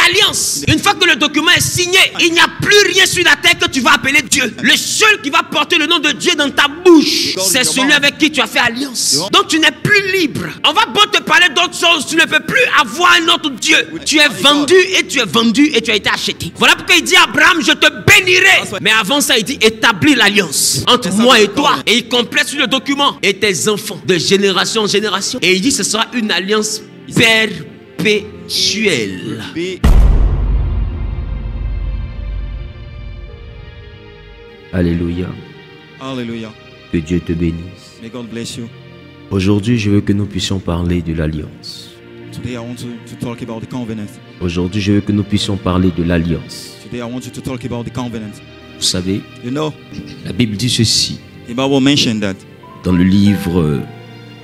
l'alliance. Une fois que le document est signé, il n'y a plus rien sur la terre que tu vas appeler Dieu. Le seul qui va porter le nom de Dieu dans ta bouche, c'est celui avec qui tu as fait alliance. Donc tu n'es plus libre. On va beau te parler d'autres choses, tu ne peux plus avoir un autre Dieu. Tu es vendu et tu es vendu et tu as été acheté. Voilà pourquoi il dit à Abraham, je te bénirai. Mais avant ça, il dit établis l'alliance entre moi et toi. Et il complète sur le document et tes enfants de génération en génération. Et il dit ce sera une alliance perpétuelle. Alléluia. Hallelujah. Que Dieu te bénisse. May God bless you. Aujourd'hui, je veux que nous puissions parler de l'alliance. Today I want to talk about the covenant. Aujourd'hui, je veux que nous puissions parler de l'alliance. Today I want you to talk about the covenant. Vous savez, You know, la Bible dit ceci. the Bible mentioned that. Dans le livre,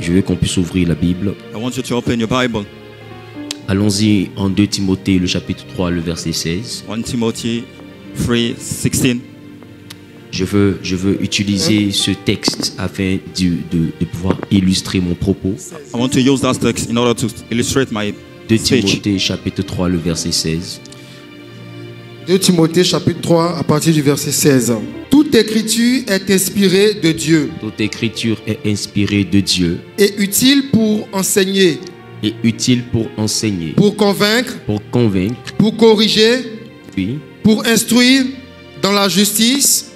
je veux qu'on puisse ouvrir la Bible. I want you to open your Bible. Allons-y en 2 Timothée, le chapitre 3, le verset 16. 1 Timothy 3:16. Je veux utiliser ce texte afin de pouvoir illustrer mon propos. I want to use that text in order to illustrate my 2 speech. Timothée, chapitre 3, le verset 16. 2 Timothée chapitre 3 à partir du verset 16. Toute écriture est inspirée de Dieu Toute écriture est inspirée de Dieu et utile pour enseigner, et utile pour enseigner, pour convaincre, pour corriger, puis pour instruire dans la justice,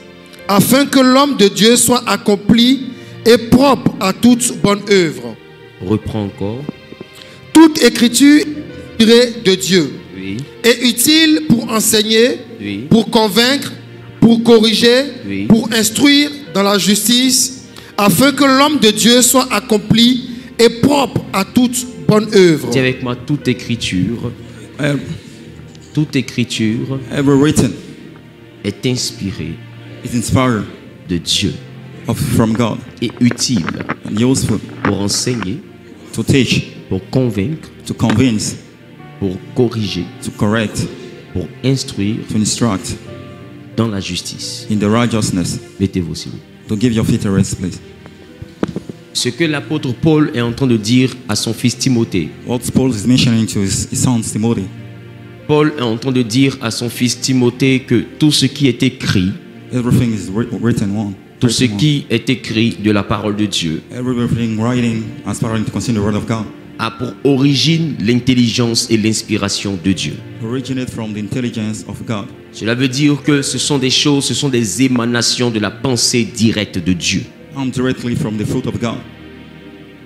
afin que l'homme de Dieu soit accompli et propre à toute bonne œuvre. reprend encore. Toute écriture est inspirée de Dieu Oui, et utile pour enseigner, oui, pour convaincre, pour corriger, Oui. pour instruire dans la justice, afin que l'homme de Dieu soit accompli et propre à toute bonne œuvre. dis avec moi, toute écriture Ever written est inspirée is inspired de Dieu from God et utile and useful pour enseigner, to teach, pour convaincre, to convince, pour corriger, to correct, pour instruire to instruct dans la justice. in the righteousness. Mettez-vous s'il vous plaît. To give your feet a rest, please. Ce que l'apôtre Paul est en train de dire à son fils Timothée. What Paul is mentioning to his son Timothy. Paul est en train de dire à son fils Timothée que tout ce qui est écrit, Everything is written one. tout ce qui est écrit de la parole de Dieu, Everything writing as far as to concern the word of God a pour origine l'intelligence et l'inspiration de Dieu. originate from the intelligence of God. Cela veut dire que ce sont des choses, ce sont des émanations de la pensée directe de Dieu. Come directly from the fruit of God.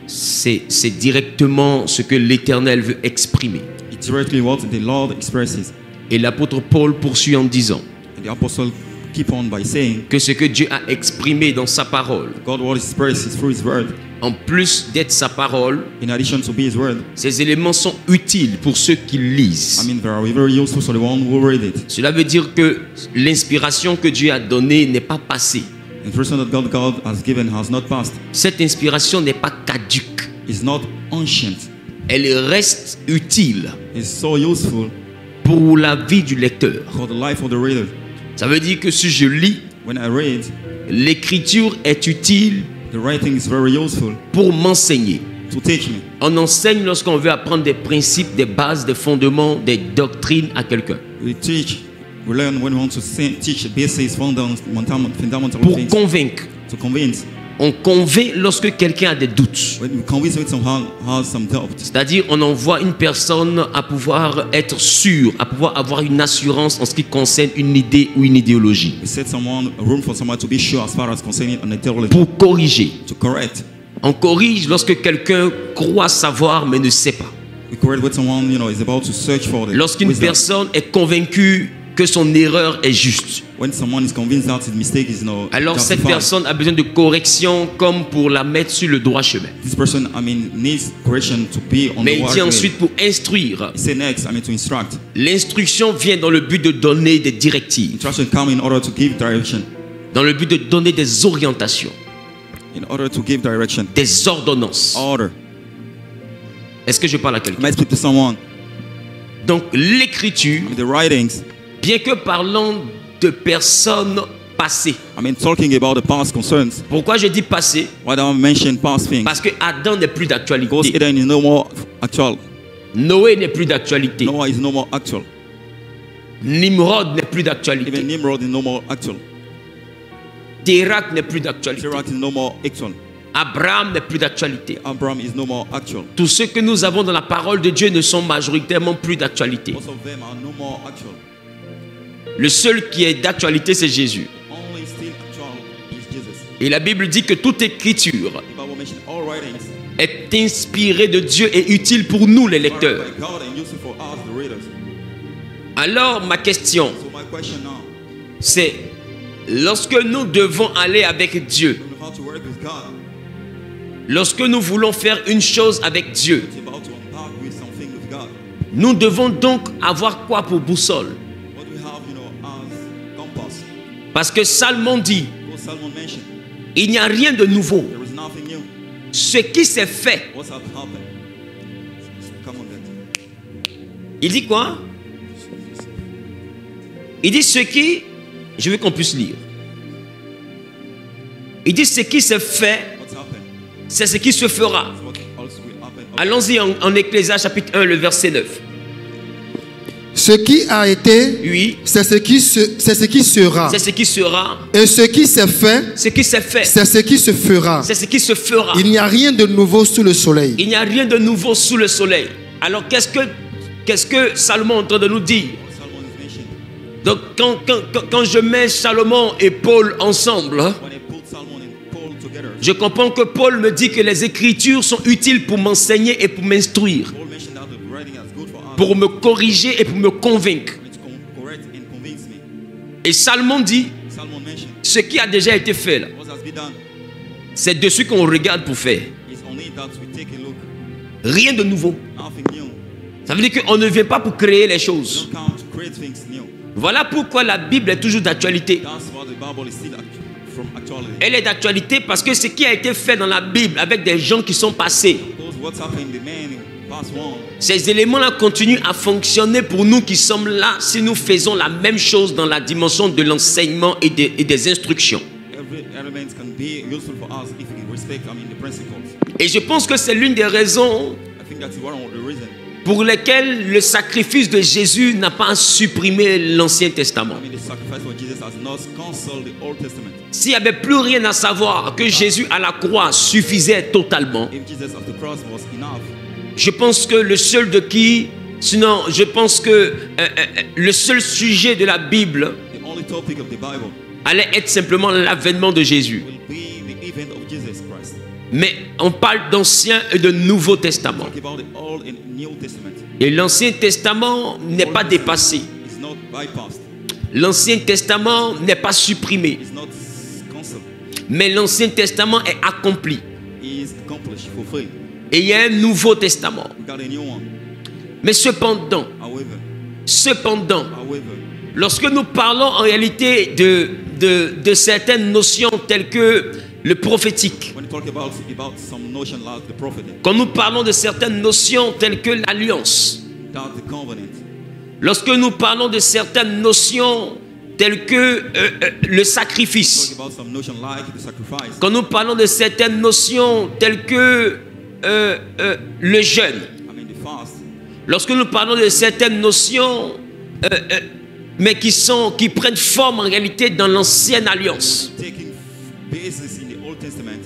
C'est directement ce que l'Éternel veut exprimer. It's directly what the Lord expresses. Et l'apôtre Paul poursuit en disant And the apostle keep on by saying que ce que Dieu a exprimé dans sa parole, God what expresses through his word. en plus d'être sa parole, In addition to be his word, ces éléments sont utiles pour ceux qui lisent. I mean they are very useful for the one who read it. Cela veut dire que l'inspiration que Dieu a donnée n'est pas passée. The person that God has given has not passed. Cette inspiration n'est pas caduque. It's not ancient. Elle reste utile It's so useful pour la vie du lecteur. for the life of the reader. Ça veut dire que si je lis, When I read, l'écriture est utile the writing is very useful pour m'enseigner. to teach me. On enseigne lorsqu'on veut apprendre des principes, des bases, des fondements, des doctrines à quelqu'un. We learn when we want to teach basics, fundamental Pour things, convaincre. to convince. On convainc lorsque quelqu'un a des doutes. When we convince when someone has some doubt. C'est-à-dire, on envoie une personne à pouvoir être sûr, à pouvoir avoir une assurance en ce qui concerne une idée ou une idéologie. We set someone a room for someone to be sure as far as concerning an ideology, Pour corriger. to correct. On corrige lorsque quelqu'un croit savoir mais ne sait pas. We correct when someone is about to search for the Lorsqu'une wisdom. personne est convaincue que son erreur est juste, When someone is convinced that his mistake is alors cette justified. personne a besoin de correction comme pour la mettre sur le droit chemin. This person, needs correction to be on Mais the il right dit way. ensuite pour instruire. He said next, to instruct. L'instruction vient dans le but de donner des directives, Instruction come in order to give direction. dans le but de donner des orientations, In order to give direction. des ordonnances. Order. Est-ce que je parle à quelqu'un? Might speak to someone. Donc l'écriture, The writings, bien que parlant de personnes passées. talking about the past concerns. Pourquoi je dis passé? Why don't I mention past things? Parce que Adam n'est plus Because d'actualité. Eden is no more actual. Noé n'est plus d'actualité. Noah is no more actual. Nimrod n'est plus Even d'actualité. Nimrod is no more actual. Térak n'est plus d'actualité. Terach is no more actual. Abraham n'est plus d'actualité. Abraham is no more actual. Tous ceux que nous avons dans la parole de Dieu ne sont majoritairement plus d'actualité. Most of them are no more actual. Le seul qui est d'actualité, c'est Jésus. Only still actual is Jesus. Et la Bible dit que toute écriture The Bible mentioned all writings est inspirée de Dieu et utile pour nous, les lecteurs. by God and useful for us, the readers. Alors, ma question, So my question now, c'est lorsque nous devons aller avec Dieu, we know how to work with God. lorsque nous voulons faire une chose avec Dieu, It's about to embark with something with God. nous devons donc avoir quoi pour boussole? What we have, as compass. Parce que Salomon dit, What Solomon mentioned, il n'y a rien de nouveau. there is nothing new. Ce qui s'est fait, What's have happened? Come on, that. il dit quoi? Il dit ce qui, je veux qu'on puisse lire. Il dit ce qui s'est fait, What's happened? c'est ce qui se fera. What else will happen? Allons-y en Ecclésias chapitre 1, le verset 9. Ce qui a été, Oui, c'est ce qui sera. c'est ce qui sera. Et ce qui s'est fait, Ce qui s'est fait, c'est ce qui se fera. c'est ce qui se fera. Il n'y a rien de nouveau sous le soleil. Il n'y a rien de nouveau sous le soleil. Alors qu'est-ce que Salomon est en train de nous dire? What Solomon is mentioning. Donc quand je mets Salomon et Paul ensemble, When I put Solomon and Paul together, je comprends que Paul me dit que les Écritures sont utiles pour m'enseigner et pour m'instruire, Paul mentioned that the writing is good for us. pour me corriger et pour me convaincre. It's correct and convince me. Et Salomon dit, Solomon mentioned ce qui a déjà été fait là, what has been done. c'est dessus qu'on regarde pour faire. It's on it that we take a look. Rien de nouveau. Nothing new. Ça veut dire qu'on ne vient pas pour créer les We choses. don't come to create things new. Voilà pourquoi la Bible est toujours d'actualité. That's why the Bible is still from actuality. Elle est d'actualité parce que ce qui a été fait dans la Bible avec des gens qui sont passés, Because what's happened in the man who passed on, ces éléments-là continuent à fonctionner pour nous qui sommes là si nous faisons la même chose dans la dimension de l'enseignement et des instructions. every element can be useful for us if we respect, the principles. Et je pense que c'est l'une des raisons I think that's one of the reasons. pour lesquelles le sacrifice de Jésus n'a pas supprimé l'Ancien Testament. The sacrifice of Jesus has not cancelled the Old Testament. S'il n'y avait plus rien à savoir, que Jésus à la croix suffisait totalement, If Jesus at the cross was enough, je pense que le seul de qui, sinon je pense que le seul sujet de la Bible the only topic of the Bible allait être simplement l'avènement de Jésus. will be the event of Jesus Christ. Mais on parle d'Ancien et de Nouveau Testament. Talk about the Old and New Testament. Et l'Ancien Testament n'est pas dépassé. It's not bypassed. L'Ancien Testament n'est pas supprimé. It's not cancelled. Mais l'Ancien Testament est accompli. It is accomplished, fulfilled. Et il y a un Nouveau Testament. We got a new one. Mais cependant, However, lorsque nous parlons en réalité de certaines notions telles que le prophétique, when you talk about some notion like the prophet, quand nous parlons de certaines notions telles que l'alliance, that the covenant, lorsque nous parlons de certaines notions telles que le sacrifice, talk about some notion like the sacrifice, quand nous parlons de certaines notions telles que le jeûne, the fast, lorsque nous parlons de certaines notions mais qui prennent forme en réalité dans l'ancienne alliance, taking basis in the Old Testament,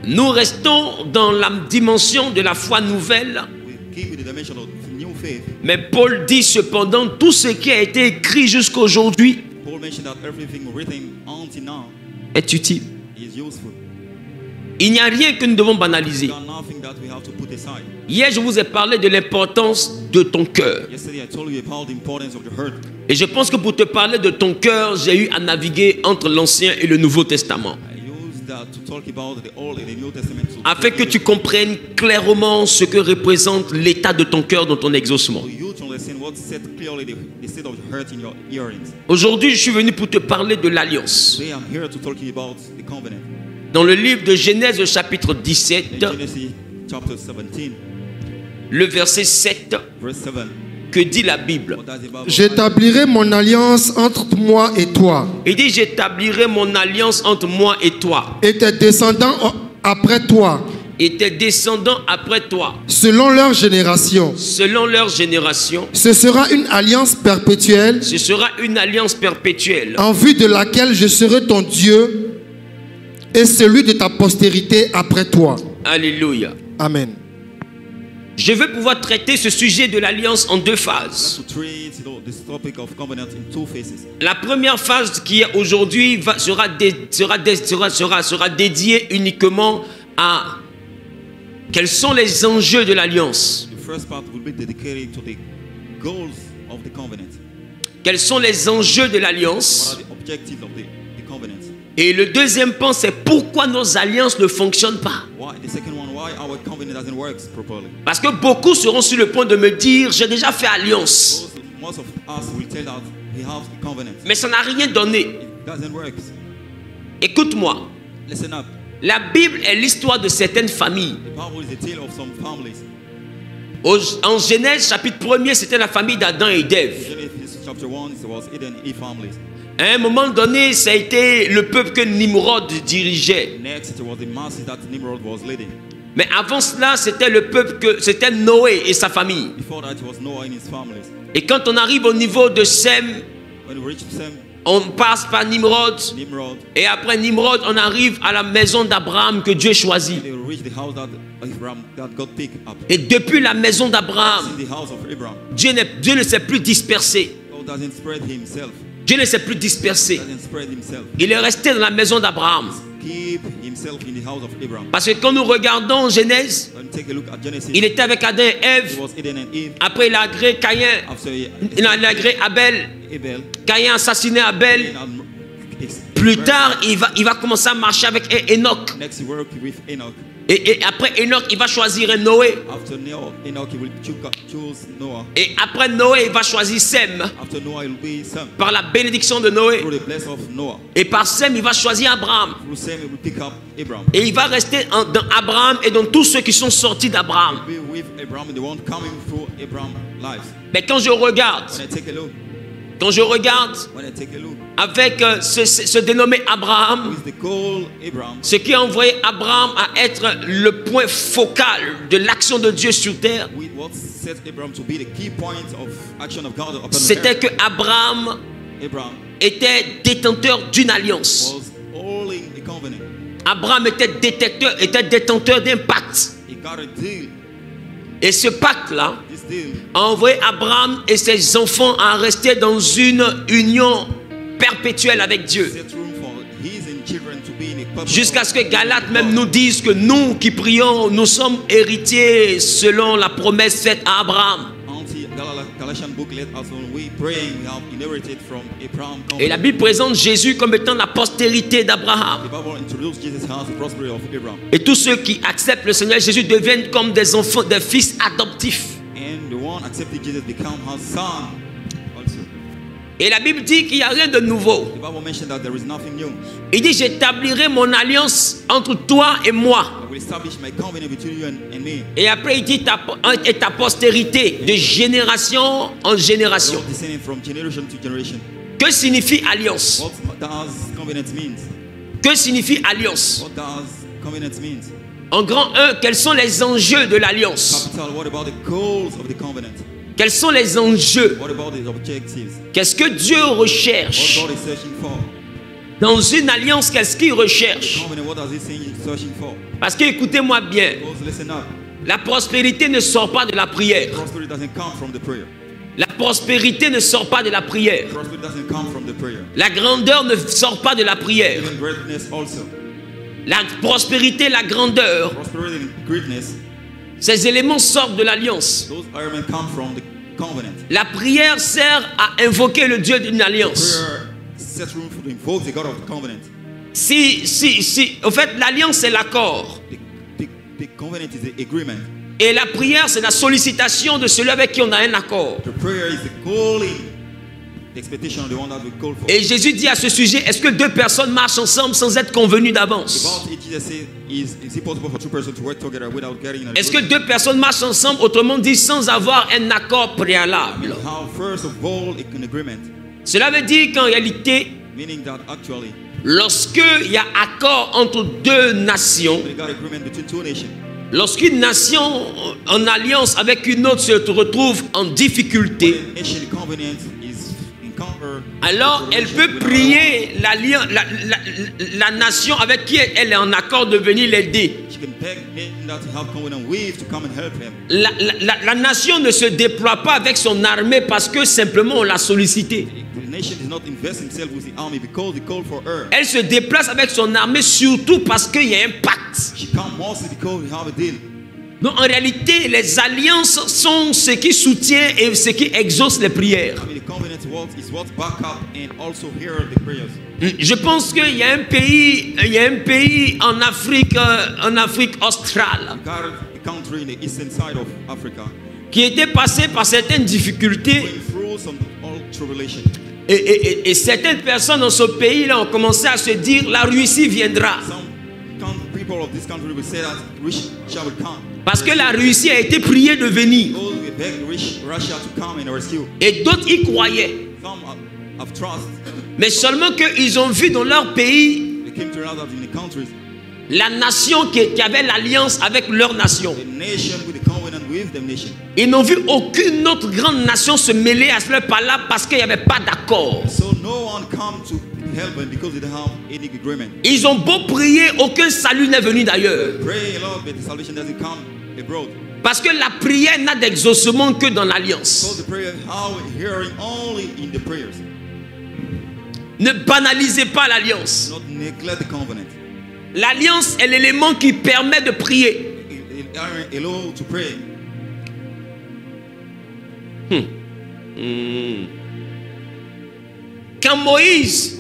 nous restons dans la dimension de la foi nouvelle. we keep with the dimension of new faith. Mais Paul dit cependant, tout ce qui a été écrit jusqu'à aujourd'hui Paul mentioned that everything written until now est utile. is useful. Il n'y a rien que nous devons banaliser. There's nothing that we have to put aside. Hier, je vous ai parlé de l'importance de ton cœur. Yesterday I told you about the importance of the heart. Et je pense que pour te parler de ton cœur, j'ai eu à naviguer entre l'Ancien et le Nouveau Testament, I used that to talk about the Old and the New Testament afin que tu comprennes clairement ce que représente l'état de ton cœur dans ton exaucement. for you to understand what said clearly the state of the heart in your earrings. Aujourd'hui, je suis venu pour te parler de l'alliance. Today I'm here to talk to you about the covenant. Dans le livre de Genèse chapitre 17, In Genesis chapter 17, le verset 7, verse 7. que dit la Bible? What does the Bible J'établirai mon alliance entre moi et toi, Il dit, j'établirai mon alliance entre moi et toi, et tes descendants après toi, et tes descendants après toi, selon leur génération. selon leur génération. Ce sera une alliance perpétuelle Ce sera une alliance perpétuelle en vue de laquelle je serai ton Dieu et celui de ta postérité après toi. Alléluia. Amen. Je veux pouvoir traiter ce sujet de l'alliance en deux phases. To treat this topic of covenant in two phases. La première phase qui est aujourd'hui sera dédiée uniquement à quels sont les enjeux de l'alliance. The first part will be dedicated to the goals of the covenant. Quels sont les enjeux de What l'alliance? are the objectives of the covenant? Et le deuxième point, c'est pourquoi nos alliances ne fonctionnent pas. Why the second one? Why our covenant doesn't work properly? Parce que beaucoup seront sur le point de me dire, j'ai déjà fait alliance, Most of us will tell that we have a covenant. mais ça n'a rien donné. It doesn't work. Écoute-moi, Listen up. la Bible est l'histoire de certaines familles. The Bible is a tale of some families. En Genèse chapitre 1er, c'était la famille d'Adam et d'Ève. Genesis chapter 1, it was Eden and Eve families. À un moment donné, ça a été le peuple que Nimrod dirigeait. Next, it was the masses that Nimrod was leading. Mais avant cela, c'était le peuple c'était Noé et sa famille. Before that, it was Noah and his families. Et quand on arrive au niveau de Sem, When we reached Sem, on passe par Nimrod. Nimrod, Et après Nimrod, on arrive à la maison d'Abraham que Dieu choisit. they reached the house that Abraham that God picked up. Et depuis la maison d'Abraham, In the house of Abraham, Dieu ne s'est plus dispersé. God doesn't spread himself. Dieu ne s'est plus dispersé. Doesn't spread himself. Il est resté dans la maison d'Abraham. Keep himself in the house of Abraham. Parce que quand nous regardons Genèse, When take a look at Genesis, il était avec Adam et it Ève. was Eden and Eve. Après, il a agréé Caïn. After Il a agréé Abel. Abel, Caïn a assassiné Abel. Plus tard, il va commencer à marcher avec Enoch. Next, he worked with Enoch. Et après Enoch, il va choisir Noé. After Enoch, he will choose Noah. Et après Noé, il va choisir Sem. After Noah, it will be Sem. Par la bénédiction de Noé. Through the blessing of Noah. Et par Sem, il va choisir Abraham. Through Sem, he will pick up Abraham. Et il va rester dans Abraham et dans tous ceux qui sont sortis d'Abraham. Be with Abraham and the one coming through Abraham's lives. Mais quand je regarde, When I take a look, avec ce dénommé Abraham, with the call Abraham, ce qui a envoyé Abraham à être le point focal de l'action de Dieu sur terre, with what set Abraham to be the key point of action of God upon the c'était earth. que Abraham Abraham était détenteur d'une alliance. was holding a covenant. Abraham était détenteur d'un pacte. He got a deal. Et ce pacte-là This deal a envoyé Abraham et ses enfants à rester dans une union perpétuelle avec Dieu. set room for his and children to be in a purpose. Jusqu'à ce que Galates même nous dise que nous qui prions, nous sommes héritiers selon la promesse faite à Abraham. Galatian book let us when we praying we have inherited from Abraham. Et la Bible présente Jésus comme étant la postérité d'Abraham. The Bible introduced Jesus as the prosperity of Abraham. Et tous ceux qui acceptent le Seigneur Jésus deviennent comme des enfants, des fils adoptifs. And the one accepted Jesus become her son also. Et la Bible dit qu'il n'y a rien de nouveau. The Bible mentioned that there is nothing new. Il dit, j'établirai mon alliance entre toi et moi. I will establish my covenant between you and me. Et après, il dit, ta postérité, de génération en génération. God descending from generation to generation. Que signifie alliance? What does covenant mean? Que signifie alliance? What does covenant mean? En grand 1, quels sont les enjeux de l'alliance? Capital, what about the goals of the covenant? Quels sont les enjeux? What about the objectives? Qu'est-ce que Dieu What recherche? God is searching for? Dans une alliance, qu'est-ce qu'il recherche? Covenant, what does he searching for? Parce que écoutez-moi bien, Because listen up. la prospérité ne sort pas de la prière. Prosperity doesn't come from the prayer. La prospérité ne sort pas de la prière. Prosperity doesn't come from the prayer. La grandeur ne sort pas de la prière. Even greatness also. La prospérité, la grandeur, Prosperity and greatness, ces éléments sortent de l'alliance. those elements come from the covenant. La prière sert à invoquer le Dieu d'une alliance. Prayer set room to invoke the God of the covenant. Au fait, l'alliance c'est l'accord. The covenant is the agreement. Et la prière c'est la sollicitation de celui avec qui on a un accord. The prayer is the calling, the expectation of the one that we call for. Et Jésus dit à ce sujet, est-ce que deux personnes marchent ensemble sans être convenues d'avance? About it, Jesus said, is it possible for two persons to work together without getting an Est-ce que agreement? deux personnes marchent ensemble, autrement dit, sans avoir un accord préalable? How first of all an agreement, Cela veut dire qu'en réalité, meaning that actually lorsqu'il y a accord entre deux nations, we got agreement between two nations. Lorsqu'une nation en alliance avec une autre se retrouve en difficulté, When a nation covenant is encountered, alors elle peut prier la nation avec qui elle est en accord de venir l'aider. she can beg nation that have covenant with to come and help him. La nation ne se déploie pas avec son armée parce que simplement on l'a sollicité. The nation does not invest himself with the army because they call for her. Elle se déplace avec son armée surtout parce qu'il y a un pacte. She come mostly because we have a deal. Donc en réalité, les alliances sont ce qui soutient et ce qui exauce les prières. I mean, the covenant works is what back up and also hear the prayers. Je pense qu'il y a un pays en Afrique australe God, a country in the eastern side of Africa, qui était passé par certaines difficultés going through some all tribulation. et certaines personnes dans ce pays-là ont commencé à se dire la Russie viendra. Some people of this country will say that Russia will come. Parce que la Russie a été priée de venir. Because we beg Russia to come and rescue. Et d'autres y croyaient. Some have trust. Mais seulement qu'ils ont vu dans leur pays They came to realize that in the countries, la nation qui avait l'alliance avec leur nation. the nation with the covenant with the nation. Ils n'ont vu aucune autre grande nation se mêler à ce pas-là parce qu'il n'y avait pas d'accord. So no one come to help them because they don't have any agreement. Ils ont beau prier, aucun salut n'est venu d'ailleurs. Pray a lot, but the salvation doesn't come abroad. Parce que la prière n'a d'exaucement que dans l'alliance. So the prayer, how hearing only in the prayers. Ne banalisez pas l'alliance. Not neglect the covenant. L'alliance est l'élément qui permet de prier. Allow to pray. Quand Moïse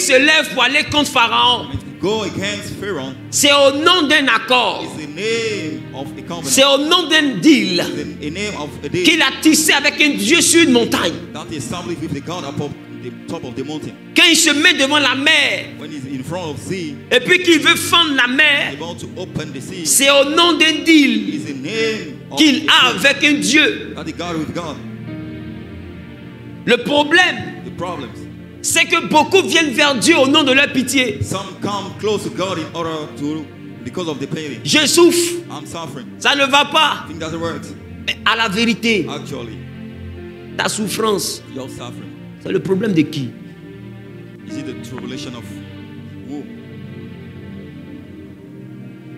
se lève pour aller contre Pharaon, Go against Pharaoh. c'est au nom d'un accord, It's the name of a covenant. c'est au nom d'un deal The name of a day qu'il a tissé avec un Dieu sur une montagne. that is established with the God upon the top of the mountain. Quand il se met devant la mer When he's in front of sea, et puis qu'il veut fendre la mer, about to open the sea, c'est au nom d'un deal is the name of qu'il a a avec un Dieu. that is God with God. Le problème, The problems. c'est que beaucoup viennent vers Dieu au nom de leur pitié. Some come close to God in order to because of the pain. Je souffre, I'm suffering. ça ne va pas. I think that's the word. Mais à la vérité, Actually, ta souffrance, you're suffering. c'est le problème de qui? Is it the tribulation of who?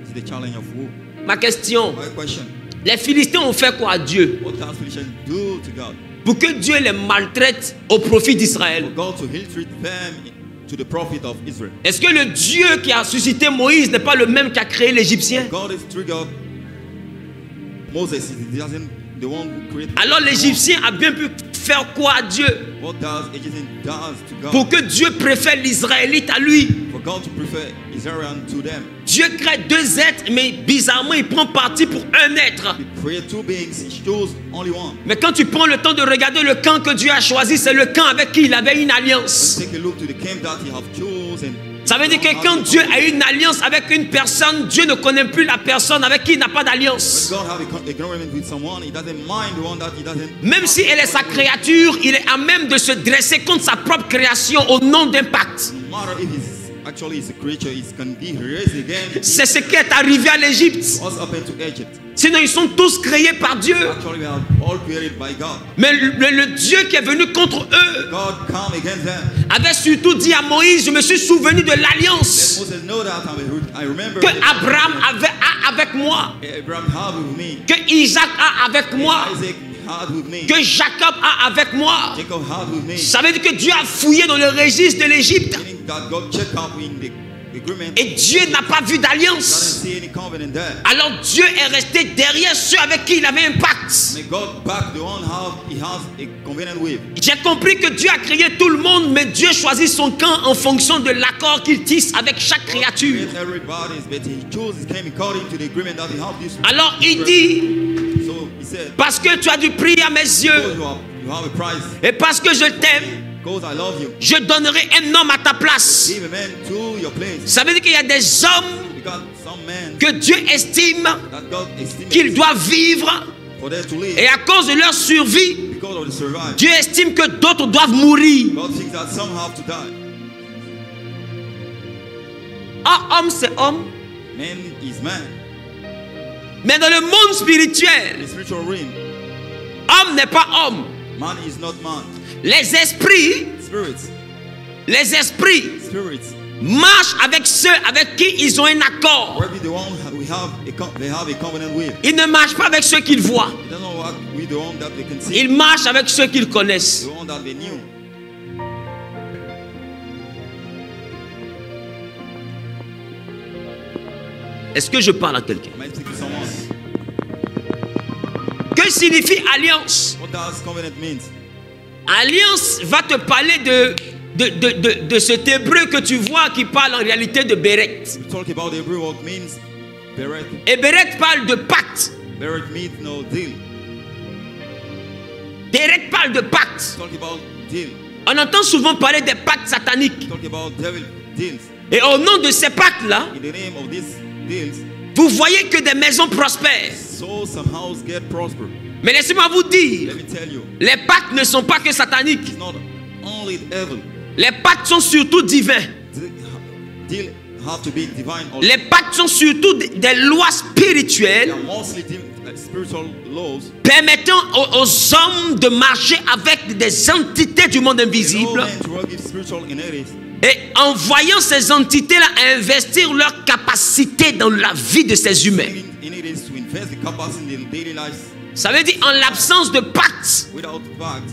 Is it the challenge of who? Ma question, My question. les Philistins ont fait quoi à Dieu What does Philistines do to God? pour que Dieu les maltraite au profit d'Israël? For God to ill-treat them to the profit of Israel. Est-ce que le Dieu qui a suscité Moïse n'est pas le même qui a créé l'Égyptien? God is triggered. Moses is the one who created. Alors l'Égyptien a bien pu faire quoi à Dieu What does Egyptian does to God? pour que Dieu préfère l'Israélite à lui? For God to prefer Israel to them. Dieu crée deux êtres, mais bizarrement, il prend parti pour un être. He created two beings. He chose only one. Mais quand tu prends le temps de regarder le camp que Dieu a choisi, c'est le camp avec qui il avait une alliance. Take a look to the camp that He have chosen. Ça veut dire que quand Dieu a une alliance avec une personne, Dieu ne connaît plus la personne avec qui il n'a pas When d'alliance. God have a agreement with someone, He doesn't mind the one that He doesn't. Même si elle est sa créature, il est à même de se dresser contre sa propre création au nom d'un pacte. No matter if he's actually is a creature, it can be raised again. C'est ce qui est arrivé à l'Égypte. What's happened to Egypt? Sinon, ils sont tous créés par Dieu. Actually, we are all created by God. Mais le Dieu qui est venu contre eux God come against them. avait surtout dit à Moïse, je me suis souvenu de Let l'alliance Moses know that I remember que Abraham a avec moi, Abraham had with me, que Isaac a avec moi, Isaac had with me, que Jacob a avec moi. Jacob had with me. Ça veut dire que Dieu a fouillé dans le registre de l'Égypte Meaning that God checked out in the agreement. et Dieu n'a pas vu Doesn't d'alliance. see any covenant there. Alors Dieu est resté derrière ceux avec qui il avait un pacte. May God back the one he has a covenant with. J'ai compris que Dieu a créé tout le monde, mais Dieu choisit son camp en fonction de l'accord qu'il tisse avec chaque créature. Create everybody, but He chose His came according to the agreement that He has this. Alors il dit, So He said, parce que tu as du prix à mes yeux because you have a price, et parce que je t'aime, because I love you, je donnerai un homme à ta place. give a man to your place. Ça veut dire qu'il y a des hommes You got some men que Dieu estime that God estimates qu'ils doivent vivre for them to live et à cause de leur survie, because of the survive. Dieu estime que d'autres doivent mourir. God thinks that some have to die. Ah, homme c'est homme, Man is man. Mais dans le monde spirituel, the spiritual realm, homme n'est pas homme. man is not man. Les esprits Spirits, marchent avec ceux avec qui ils ont un accord. where we the one they have a covenant with. Ils ne marchent pas avec ceux qu'ils voient. They don't know what we the one that they can see, Ils marchent avec ceux qu'ils connaissent. the one that they knew. Est-ce que je parle à quelqu'un? Am I speaking to someone? Que signifie alliance? What does covenant mean? Alliance va te parler de cet hébreu que tu vois qui parle en réalité de Béret. We talk about the Hebrew word means beret. Et Béret parle de pacte. Beret means no deal. Béret parle de pacte. Talk about deal. On entend souvent parler des pactes sataniques. Talk about devil deals. Et au nom de ces pactes-là, In the name of these deals, vous voyez que des maisons prospèrent. so some house get prosper. Mais laissez-moi vous dire, Let me tell you, les pactes ne sont pas que sataniques. it's not only evil. Les pactes sont surtout divins. Deal have to be divine. Also. Les pactes sont surtout des lois They spirituelles are mostly spiritual laws. permettant aux hommes de marcher avec des entités du monde invisible All men to work with spiritual entities. et en voyant ces entités-là investir leur capacité dans la vie de ces humains. Entities to invest the capacity in their daily lives Ça veut dire en l'absence de pacte, without fact.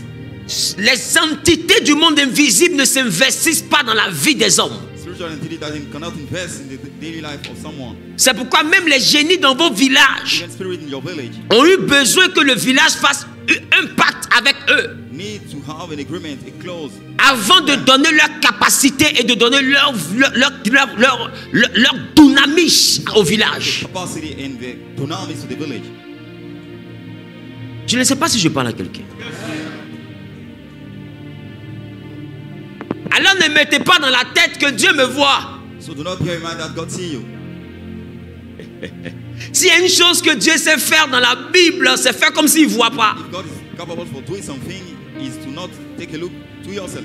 les entités du monde invisible ne s'investissent pas dans la vie des hommes. Spiritual entity that cannot invest in the daily life of someone. C'est pourquoi même les génies dans vos villages Even spirit in your village ont eu besoin que le village fasse un pacte avec eux need to have an agreement, a clause, avant de donner leur capacité et de donner leur dunamis au village. capacity and the dunamis to the village. Je ne sais pas si je parle à quelqu'un. Alors ne mettez pas dans la tête que Dieu me voit. So do not bear in mind that God see you. S'il y a une chose que Dieu sait faire dans la Bible, c'est faire comme s'il ne voit pas. If God is capable for doing something, is to not take a look to yourself.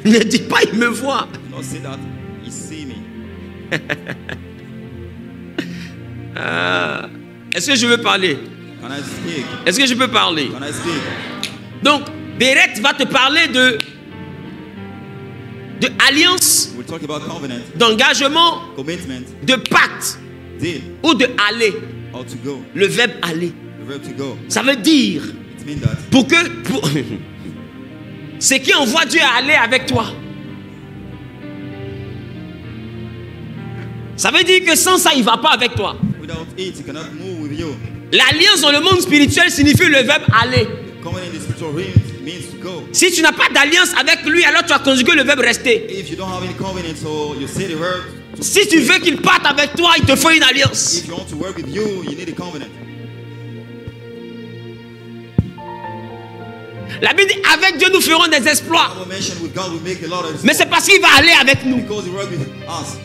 Ne dis pas il me voit. Do not say that He see me. Est-ce que je veux parler? Can I speak? Est-ce que je peux parler? Can I speak? Donc, Béret va te parler de alliance, We'll talk about covenant, d'engagement, commitment, de pacte deal, ou de aller. how to go, Le verbe aller. the verb to go. Ça veut dire It means that pour c'est qui envoie Dieu à aller avec toi. Ça veut dire que sans ça, il ne va pas avec toi. without it, He cannot move with you. L'alliance dans le monde spirituel signifie le verbe aller. Covenant in the spiritual realm means to go. Si tu n'as pas d'alliance avec lui, alors tu as conjugué le verbe rester. If you don't have any covenant, so you say the word. Si tu veux qu'il parte avec toi, il te faut une alliance. If you want to work with you, you need a covenant. La Bible dit, avec Dieu, nous ferons des exploits. Bible mentioned with God, we make a lot of Mais c'est parce qu'il va aller avec nous. because He work with us.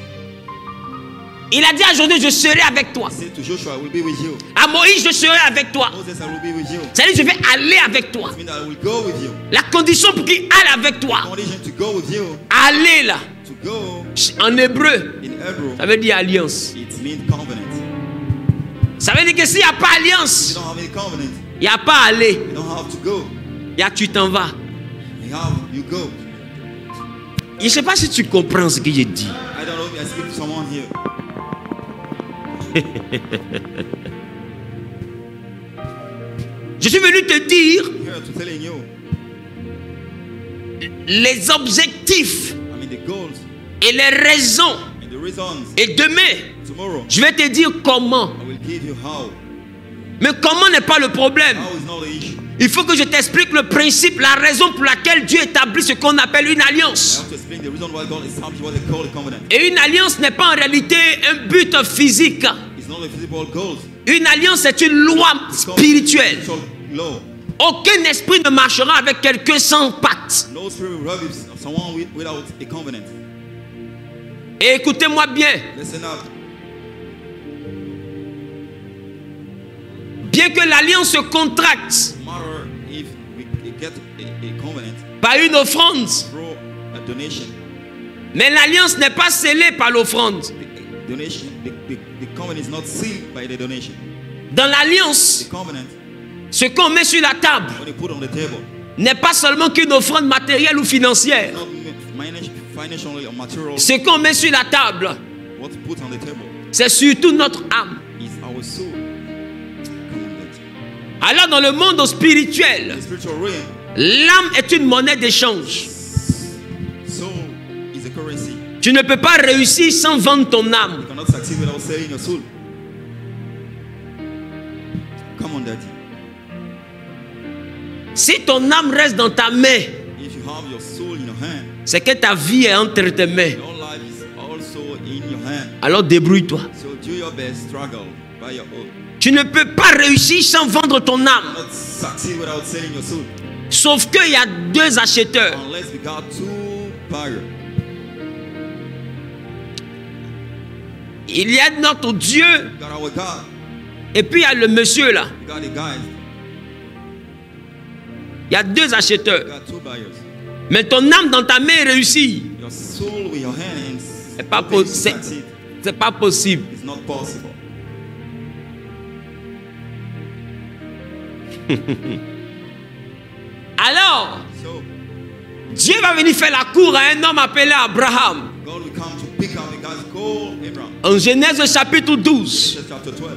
Il a dit à Josué, je serai avec toi. He said to Joshua, I will be with you. À Moïse, je serai avec toi. Moses, I will be with you. C'est-à-dire, je vais aller avec toi. It means that I will go with you. La condition pour qu'il aille avec toi, Condition to go with you. aller là, To go en hébreu, in Hebrew, ça veut dire alliance. it means covenant. Ça veut dire que s'il n'y a pas If you alliance, don't have any covenant, il n'y a pas aller, you don't have to go. il y a tu t'en vas. You go. Je ne sais pas si tu comprends ce que je dis. I don't know if I speak to someone here. Je suis venu te dire Here to telling you, les objectifs I mean the goals et les raisons. and the reasons. Et demain, Tomorrow, je vais te dire comment. I will give you how. Mais comment n'est pas le problème. How is not the issue. Il faut que je t'explique le principe, la raison pour laquelle Dieu établit ce qu'on appelle une I alliance. have to explain the reason why God established what they call a covenant. Et une alliance n'est pas en réalité un but physique. It's not a physical goal. Une alliance est une loi It's called spirituelle. spiritual law. Aucun esprit ne marchera avec quelqu'un sans pacte. No spirit will work with someone without a covenant. Et écoutez-moi bien. Listen up. Bien que l'alliance se contracte No matter if we get a covenant par une offrande, through a donation, mais l'alliance n'est pas scellée par l'offrande. donation, the covenant is not sealed by the donation. Dans l'alliance, The covenant, ce qu'on met sur la table when you put on the table, n'est pas seulement qu'une offrande matérielle ou financière. not financially or material. Ce qu'on met sur la table, What you put on the table c'est surtout notre âme. is our soul. Alors dans le monde spirituel, The spiritual realm, l'âme est une monnaie d'échange. soul is a currency. Tu ne peux pas réussir sans vendre ton âme. You cannot succeed without selling your soul. Come on, Daddy. Si ton âme reste dans ta main, If you have your soul in your hand, c'est que ta vie est entre tes mains. your life is also in your hand. Alors débrouille-toi. So do your best, struggle by your own. Tu ne peux pas réussir sans vendre ton You âme. cannot succeed without selling your soul. Sauf qu'il y a deux acheteurs. Unless we got two buyers. Il y a notre Dieu We got our God. et puis il y a le monsieur là. We got the guys. Il y a deux acheteurs. We got two buyers. Mais ton âme dans ta main est réussie. Your soul with your hand and C'est pas hoping to possible. succeed. C'est pas possible. It's not possible. Alors, So Dieu va venir faire la cour à un homme appelé Abraham. God will come to pick up the guys called Abraham. En Genèse chapitre 12. Genesis chapter 12.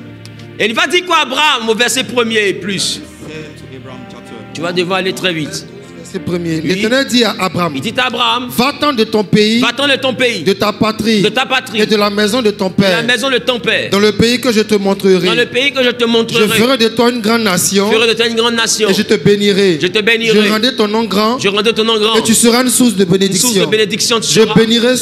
Et il va dire quoi Abraham au verset 1er et plus. He said to Abraham chapter Tu vas devoir aller très vite. Verset 1er. L'Éternel dit à Abraham, Il dit à Abraham, va-t'en de ton pays, va-t'en de ton pays, de ta patrie, de ta patrie, et de la maison de ton de la père, maison de ton père, dans le pays que je te dans le montrerai. pays que je te Je montrerai. ferai de toi une grande nation, Je ferai de toi une grande nation. et je te bénirai. Je te bénirai. Je rendrai ton nom grand, Je rendrai ton nom grand. et tu seras une source de Une source de bénédiction. bénédiction. Tu Je seras. bénirai,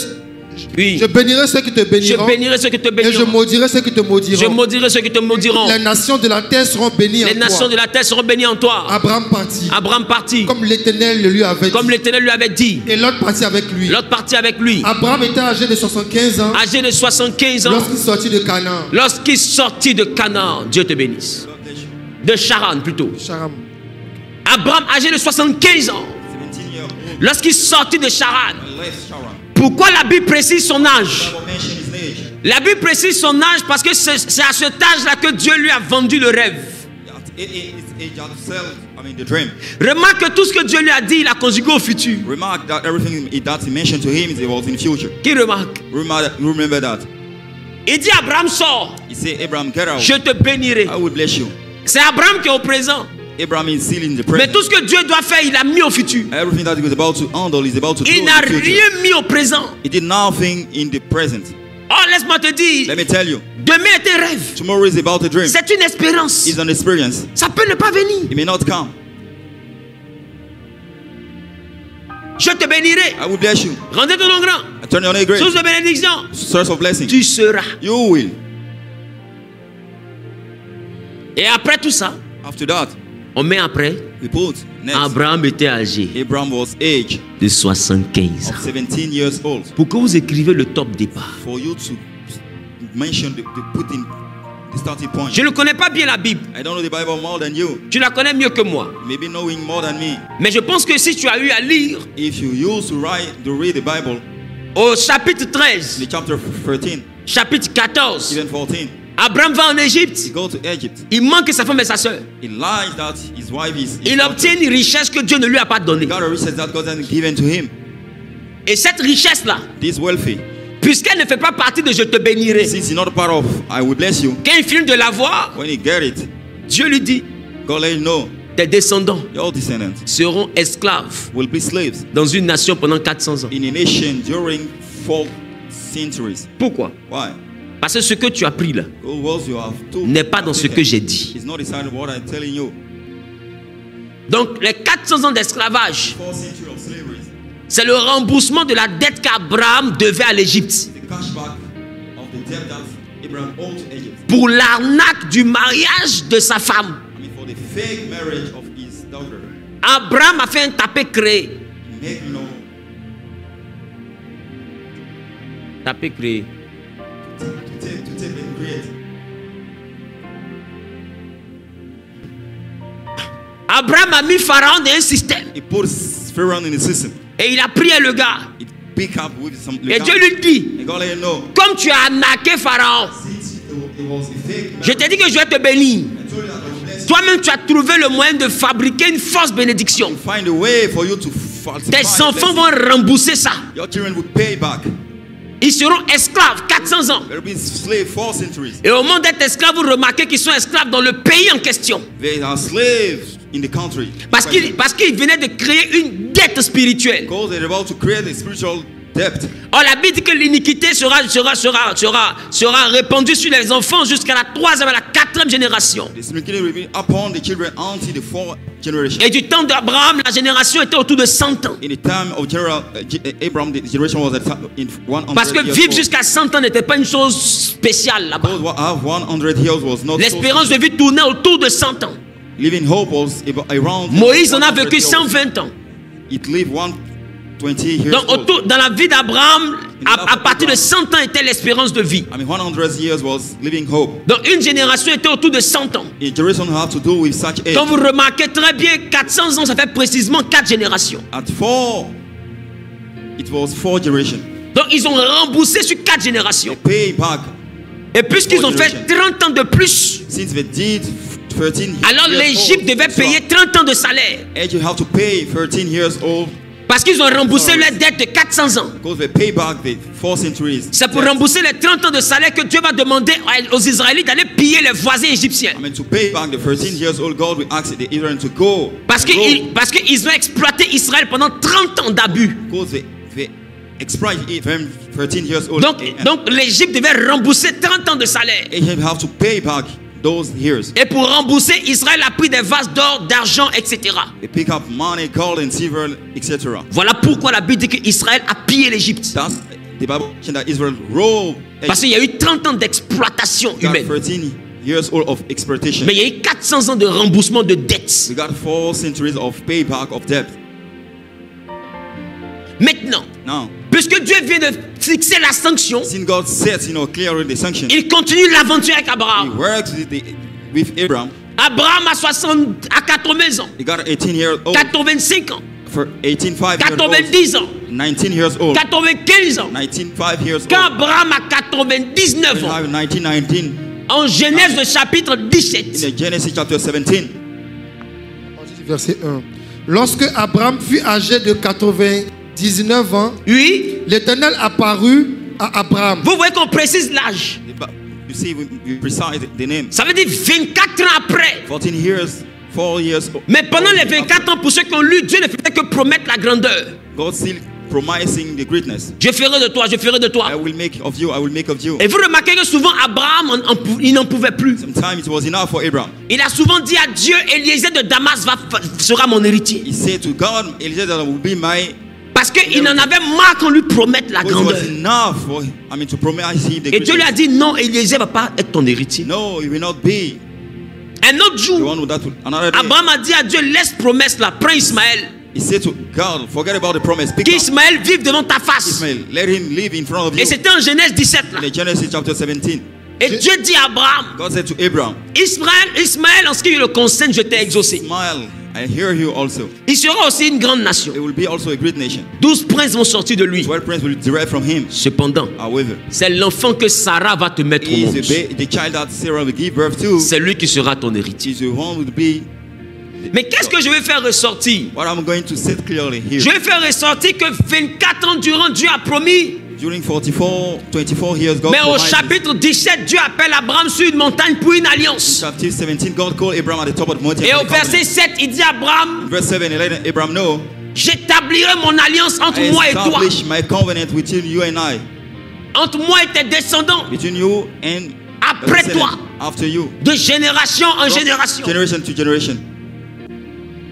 Oui. je bénirai ceux qui te Je béniront, bénirai ceux qui te et je béniront. maudirai ceux qui te Je maudiront. maudirai ceux qui te maudiront. Les nations de la terre seront bénies Les en nations toi. de la terre seront bénies en toi. Abraham partit, Abraham partit. comme l'Éternel le lui avait Comme dit. l'Éternel lui avait dit. Et l'autre partit avec lui. L'autre partit avec lui. Abraham était âgé de 75 ans Âgé de 75 ans. lorsqu'il sortit de Canaan. Lorsqu'il sortit de Canaan. Dieu te bénisse. God bless you. De Charan plutôt. Charam. Abraham âgé de 75 ans. 17-year-old Lorsqu'il sortit de Charan. left Sharon. Pourquoi la Bible précise son âge? Bible mention his age. La Bible précise son âge parce que c'est à cet âge-là que Dieu lui a vendu le rêve. At his age himself, the dream. Remarque que tout ce que Dieu lui a dit, il a conjugué au futur. Remark that everything that he mentioned to him is about in the future. Qui remarque? Remember that. Il dit Abraham sort, He said, Abraham, get out. je te bénirai. I will bless you. C'est Abraham qui est au présent. Abraham is still in the Mais present. tout ce que Dieu doit faire, il a mis au futur. Everything that he was about to handle is about to do Il in n'a the future. rien mis au présent. He did nothing in the present. Oh, laisse-moi te dire, Let me tell you, demain est un rêve. tomorrow is about a dream. C'est une espérance. It's an experience. Ça peut ne pas venir. It may not come. Je te bénirai. I will bless you. Rendez ton nom grand. I turn your name great. Source de bénédiction. Source of blessing. Tu seras. You will. Et après tout ça, After that, on met après. we put next. Abraham était âgé Abraham was age de 75 of ans. 17 years old. Pourquoi vous écrivez le top départ? For you to mention the put in the starting point. Je ne connais pas bien la Bible. I don't know the Bible more than you. Tu la connais mieux que moi. Maybe knowing more than me. Mais je pense que si tu as eu à lire If you used to read the Bible, au chapitre in 13, the chapter 13, chapitre 14, even 14, Abraham va en he Égypte. go to Egypt. Il manque sa femme et sa soeur. He lies that his wife is. Il obtient une richesse que Dieu ne lui a pas donnée. Got a research that God has given to him. Et cette richesse-là, This wealthy, puisqu'elle ne fait pas partie de je te bénirai, since he's not part of I will bless you. quand il finit de l'avoir, When he get it, Dieu lui dit, God let you know tes descendants your descendants seront esclaves will be slaves dans une nation pendant 400 ans. in a nation during 4 centuries. Pourquoi? Why? Parce que ce que tu as pris là God was you have to n'est pas dans ce que j'ai dit. It's not inside what I'm telling you. Donc les 400 ans d'esclavage, 4 centuries of slavery. c'est le remboursement de la dette qu'Abraham devait à l'Égypte The cashback of the debt that Abraham owed to Egypt. pour l'arnaque du mariage de sa femme. I mean, for the fake marriage of his daughter. Abraham a fait un tapé créé. Make no Tapé créé. to take and create. Abraham a mis Pharaon dans un système He put Pharaoh in the system. et il a prié le gars. He pick up with some. Et Dieu lui dit, And God let him know. comme tu as arnaqué Pharaon, Since it was a fake, je t'ai dit que je vais te bénir. I told you that I will bless you. Toi-même, tu as trouvé le moyen de fabriquer une fausse bénédiction. Find a way for you to falsify. Tes enfants vont rembourser ça. Your children will pay back. Ils seront esclaves 400 ans. There will be slave 4 centuries. Et au moment d'être esclaves, vous remarquez qu'ils sont esclaves dans le pays en question. They are slaves in the country. Parce qu'ils venaient de créer une dette spirituelle. Because they're about to create a spiritual debt. Or, la Bible dit que l'iniquité sera répandue sur les enfants jusqu'à la 3e et la 4e génération. This iniquity will be upon the children until the 4th generation. Et du temps d'Abraham, la génération était autour de 100 ans. In the time of Abraham, the generation was in 100 Parce que years vivre old. jusqu'à 100 ans n'était pas une chose spéciale là-bas. Those who have 100 years was not L'espérance so de vie tournait autour de 100 ans. living hope was around. Moïse en a 100 vécu years. 120 ans. It lived 120 years Donc, old. dans la vie d'Abraham, à partir de 100 ans était l'espérance de vie. I mean, 100 years was living hope. Donc, une génération était autour de 100 ans. A generation have to do with such age. Quand vous remarquez très bien, 400 ans, ça fait précisément 4 générations. At 4, it was 4 generations. Donc, ils ont remboursé sur 4 générations. Pay back. Et puisqu'ils ont fait 30 ans de plus, Since they did 13 years alors l'Égypte old, devait payer 30 ans de salaire. Egypt have to pay 13 years old Parce qu'ils ont remboursé leur dette de 400 ans. because they pay back the 4 centuries. C'est pour rembourser les 30 ans de salaire que Dieu va demander aux Israélites d'aller piller les voisins égyptiens. I mean, to pay back the 13 years old, God will ask the Israelites to go. Parce qu'ils ont exploité Israël pendant 30 ans d'abus. Because they exploit them 13 years old. Donc l'Égypte devait rembourser 30 ans de salaire. Egypt have to pay back those years. Et pour rembourser, Israël a pris des vases d'or, d'argent, etc. They pick up money, gold and silver, etc. Voilà pourquoi la Bible dit qu'Israël a pillé l'Égypte. That's the Bible mentioned that Israel robbed Parce qu'il y a eu 30 ans d'exploitation humaine. 13 years old of exploitation. Mais il y a eu 400 ans de remboursement de dettes. We got 4 centuries of payback of debt. Maintenant, Now, puisque Dieu vient de fixer la sanction, since God sets, clearly the sanction, il continue l'aventure avec He Abraham. works with Abraham. Abraham a 80 ans, He got 18 years old, 85 ans, for 18, 5 years 90 ans, old, 19 years old, 95 ans. 19, 5 years Quand old, Abraham a 99 ans, 19, en Genèse le chapitre in 17, the Genesis chapter 17, Verset 1. Lorsque Abraham fut âgé de 99 ans, oui, l'Éternel apparut à Abraham. vous voyez qu'on précise l'âge. you see, we precise the name. Ça veut dire 24 ans après. 14 years, 4 years old. Mais pendant les 24 ans, pour ceux qui ont lu, Dieu ne faisait que promettre la grandeur. God still promising the greatness. Je ferai de toi, je ferai de toi. I will make of you, I will make of you. Et vous remarquez que souvent Abraham, il n'en pouvait plus. Sometimes it was enough for Abraham. Il a souvent dit à Dieu, Eliezer de Damas sera mon héritier. He said to God, Eliezer will be my. Parce qu'il en avait marre qu'on lui promette la It was grandeur. enough for, to promise him the Et Dieu lui a greatness. dit, non, Eliezer ne va pas être ton héritier. No, he will not be Un autre the jour, one that will. Another day, Abraham a dit à Dieu, laisse promesse là, prends Ismaël. he said to God, forget about the promise. Pick up Qu'Ismaël vive devant ta face. Ismail. Let him live in front of you. Et c'était en Genèse 17 là. In the Genesis chapter 17, Et Dieu dit à Abraham, God said to Abraham, Ismaël, en ce qui le concerne, je t'ai exaucé. smile, I hear you also. Il sera aussi une grande nation. It will be also a great nation. 12 princes vont sortir de lui. 12 princes will derive from him. Cependant, However, c'est l'enfant que Sarah va te mettre au he is monde. the child that Sarah will give birth to. C'est lui qui sera ton héritier. Is the one will be. Mais qu'est-ce que je vais faire ressortir? What I'm going to set clearly here. Je vais faire ressortir que 24 ans durant, Dieu a promis. During 24 years, God Mais au promises. chapitre 17, Dieu appelle Abraham sur une montagne pour une In alliance. chapter 17, God called Abraham at the top of the mountain. Et for au the verset covenant. 7, il dit à Abraham, In verse 7, he let Abraham know, j'établirai mon alliance entre I moi et toi, establish my covenant between you and I, entre moi et tes descendants, between you and après the toi, descendant, after you, de génération en génération. generation to generation.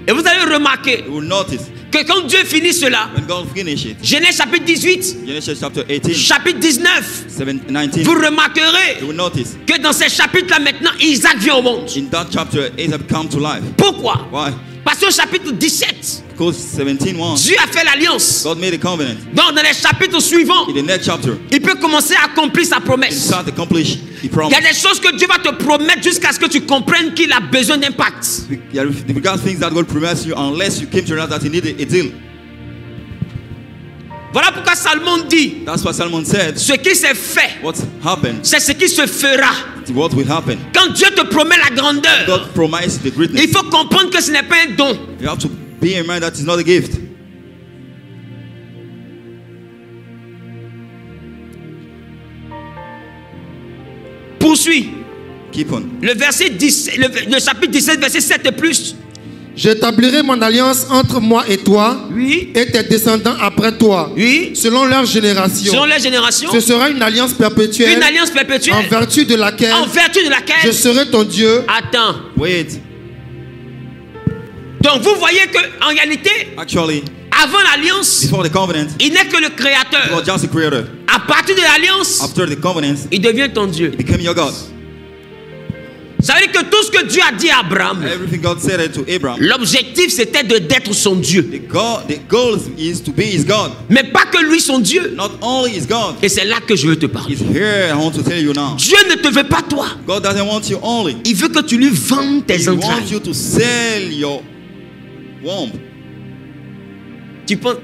Et vous allez remarquer You will notice que quand Dieu finit cela, when God finishes it, Genèse chapitre 18, Genesis chapter 18, chapitre 19, 19, vous remarquerez you will notice que dans ces chapitres-là maintenant, Isaac vient au monde. in that chapter Isaac come to life. Pourquoi? Why? Parce qu'au chapitre 17, Because 17:1, Dieu a fait l'alliance. God made a covenant. Donc dans les chapitres suivants, In the next chapter, il peut commencer à accomplir sa he promesse. start to accomplish the Il y promise. a des choses que Dieu va te promettre jusqu'à ce que tu comprennes qu'il a besoin d'impact. There are things that God promised you unless you came to realize that you need a deal. Voilà pourquoi Salomon dit, That's what Solomon said. ce qui s'est fait, What happened? c'est ce qui se fera. What will happen? Quand Dieu te promet la grandeur, God promised the greatness. il faut comprendre que ce n'est pas un don. You have to be in mind that it's not a gift. Poursuis. Keep on. Le verset 10, le chapitre 17, verset 7 et plus. J'établirai mon alliance entre moi et toi Oui. et tes descendants après toi, Oui. selon leur génération. Selon les générations. Ce sera une alliance perpétuelle Une alliance perpétuelle. en vertu de laquelle En vertu de laquelle. je serai ton Dieu. Attends. Wait. Donc vous voyez que en réalité, Actually, avant l'alliance, before the covenant, il n'est que le you créateur. are just a creator. À partir de l'alliance, After the covenant, il devient ton Dieu. he became your God. Ça veut dire que tout ce que Dieu a dit à Abraham, Everything God said to Abraham, l'objectif c'était d'être son Dieu. the goal is to be his God. Mais pas que lui son Dieu. Not only his God. Et c'est là que je veux te parler. He's here. I want to tell you now. Dieu ne te veut pas toi. God doesn't want you only. Il veut que tu lui vendes tes He wants entrailles. you to sell your womb. Tu penses,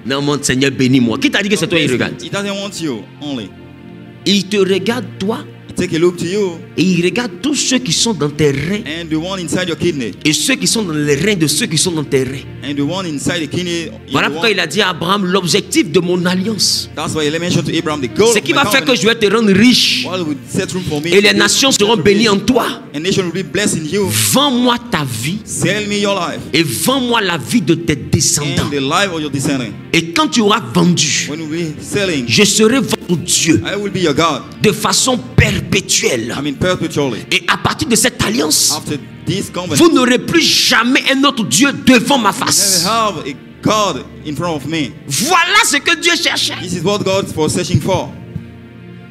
non mon Seigneur bénis-moi. Qui t'a dit que c'est toi il regarde? He doesn't want you only. Il te regarde toi Take a look to you et il regarde tous ceux qui sont dans tes reins and the one inside your kidney et ceux qui sont dans les reins de ceux qui sont dans tes reins. and the one inside the kidney. Voilà pourquoi il a dit à Abraham l'objectif de mon alliance. That's why he mentioned to Abraham the goal. Ce qui va faire que je vais te rendre riche What will set room for me et les nations seront bénies en toi. A nation will be blessed in you. Vends-moi ta vie Sell me your life et vends-moi la vie de tes descendants. and the life of your descendants. Et quand tu auras vendu, When we be selling, je serai votre Dieu I will be your God. de façon perpétuelle. I mean perpetually. Et à partir de cette alliance, After this covenant, vous n'aurez plus jamais un autre Dieu devant ma never face. have a God in front of me. Voilà ce que Dieu cherchait. This is what God was searching for.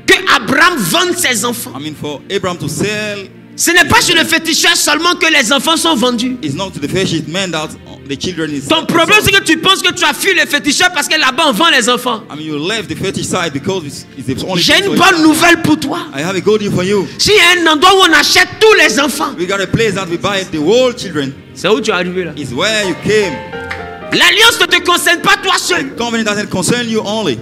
Que Abraham vende ses enfants. I mean for Abraham to sell. Ce n'est pas chez le féticheur seulement que les enfants sont vendus. It's not to the fetish man that the children is. Ton problème c'est que tu penses que tu as fui le féticheur parce que là-bas on vend les enfants. I mean you left the fetish side because it's the only. J'ai place une for bonne you. nouvelle pour toi. I have a good news for you. S'il y a un endroit où on achète tous les enfants, We got a place that we buy the whole children. c'est où tu es arrivé là. Is where you came. L'alliance ne te concerne pas toi seul. Covenant doesn't concern you only.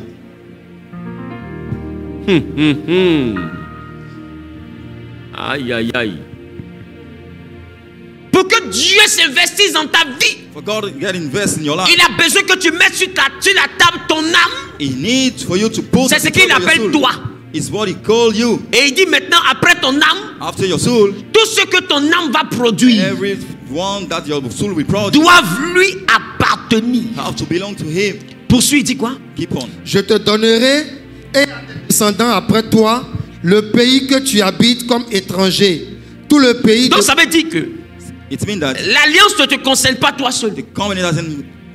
Aïe aïe aïe. Pour que Dieu s'investisse dans ta vie, For God to get invest in your life, il a besoin que tu mettes sur la table ton âme. He needs for you to put. C'est ce the qu'il top of your appelle soul. toi. It's what He called you. Et il dit maintenant, après ton âme, After your soul, tout ce que ton âme va produire everyone that your soul will produce doivent lui appartenir. have to belong to Him. Poursuis, il dit quoi? Keep on. Je te donnerai et à tes descendants après toi le pays que tu habites comme étranger. Tout le pays Donc de... ça veut dire que It means that l'alliance ne te concerne pas toi seul. the covenant doesn't.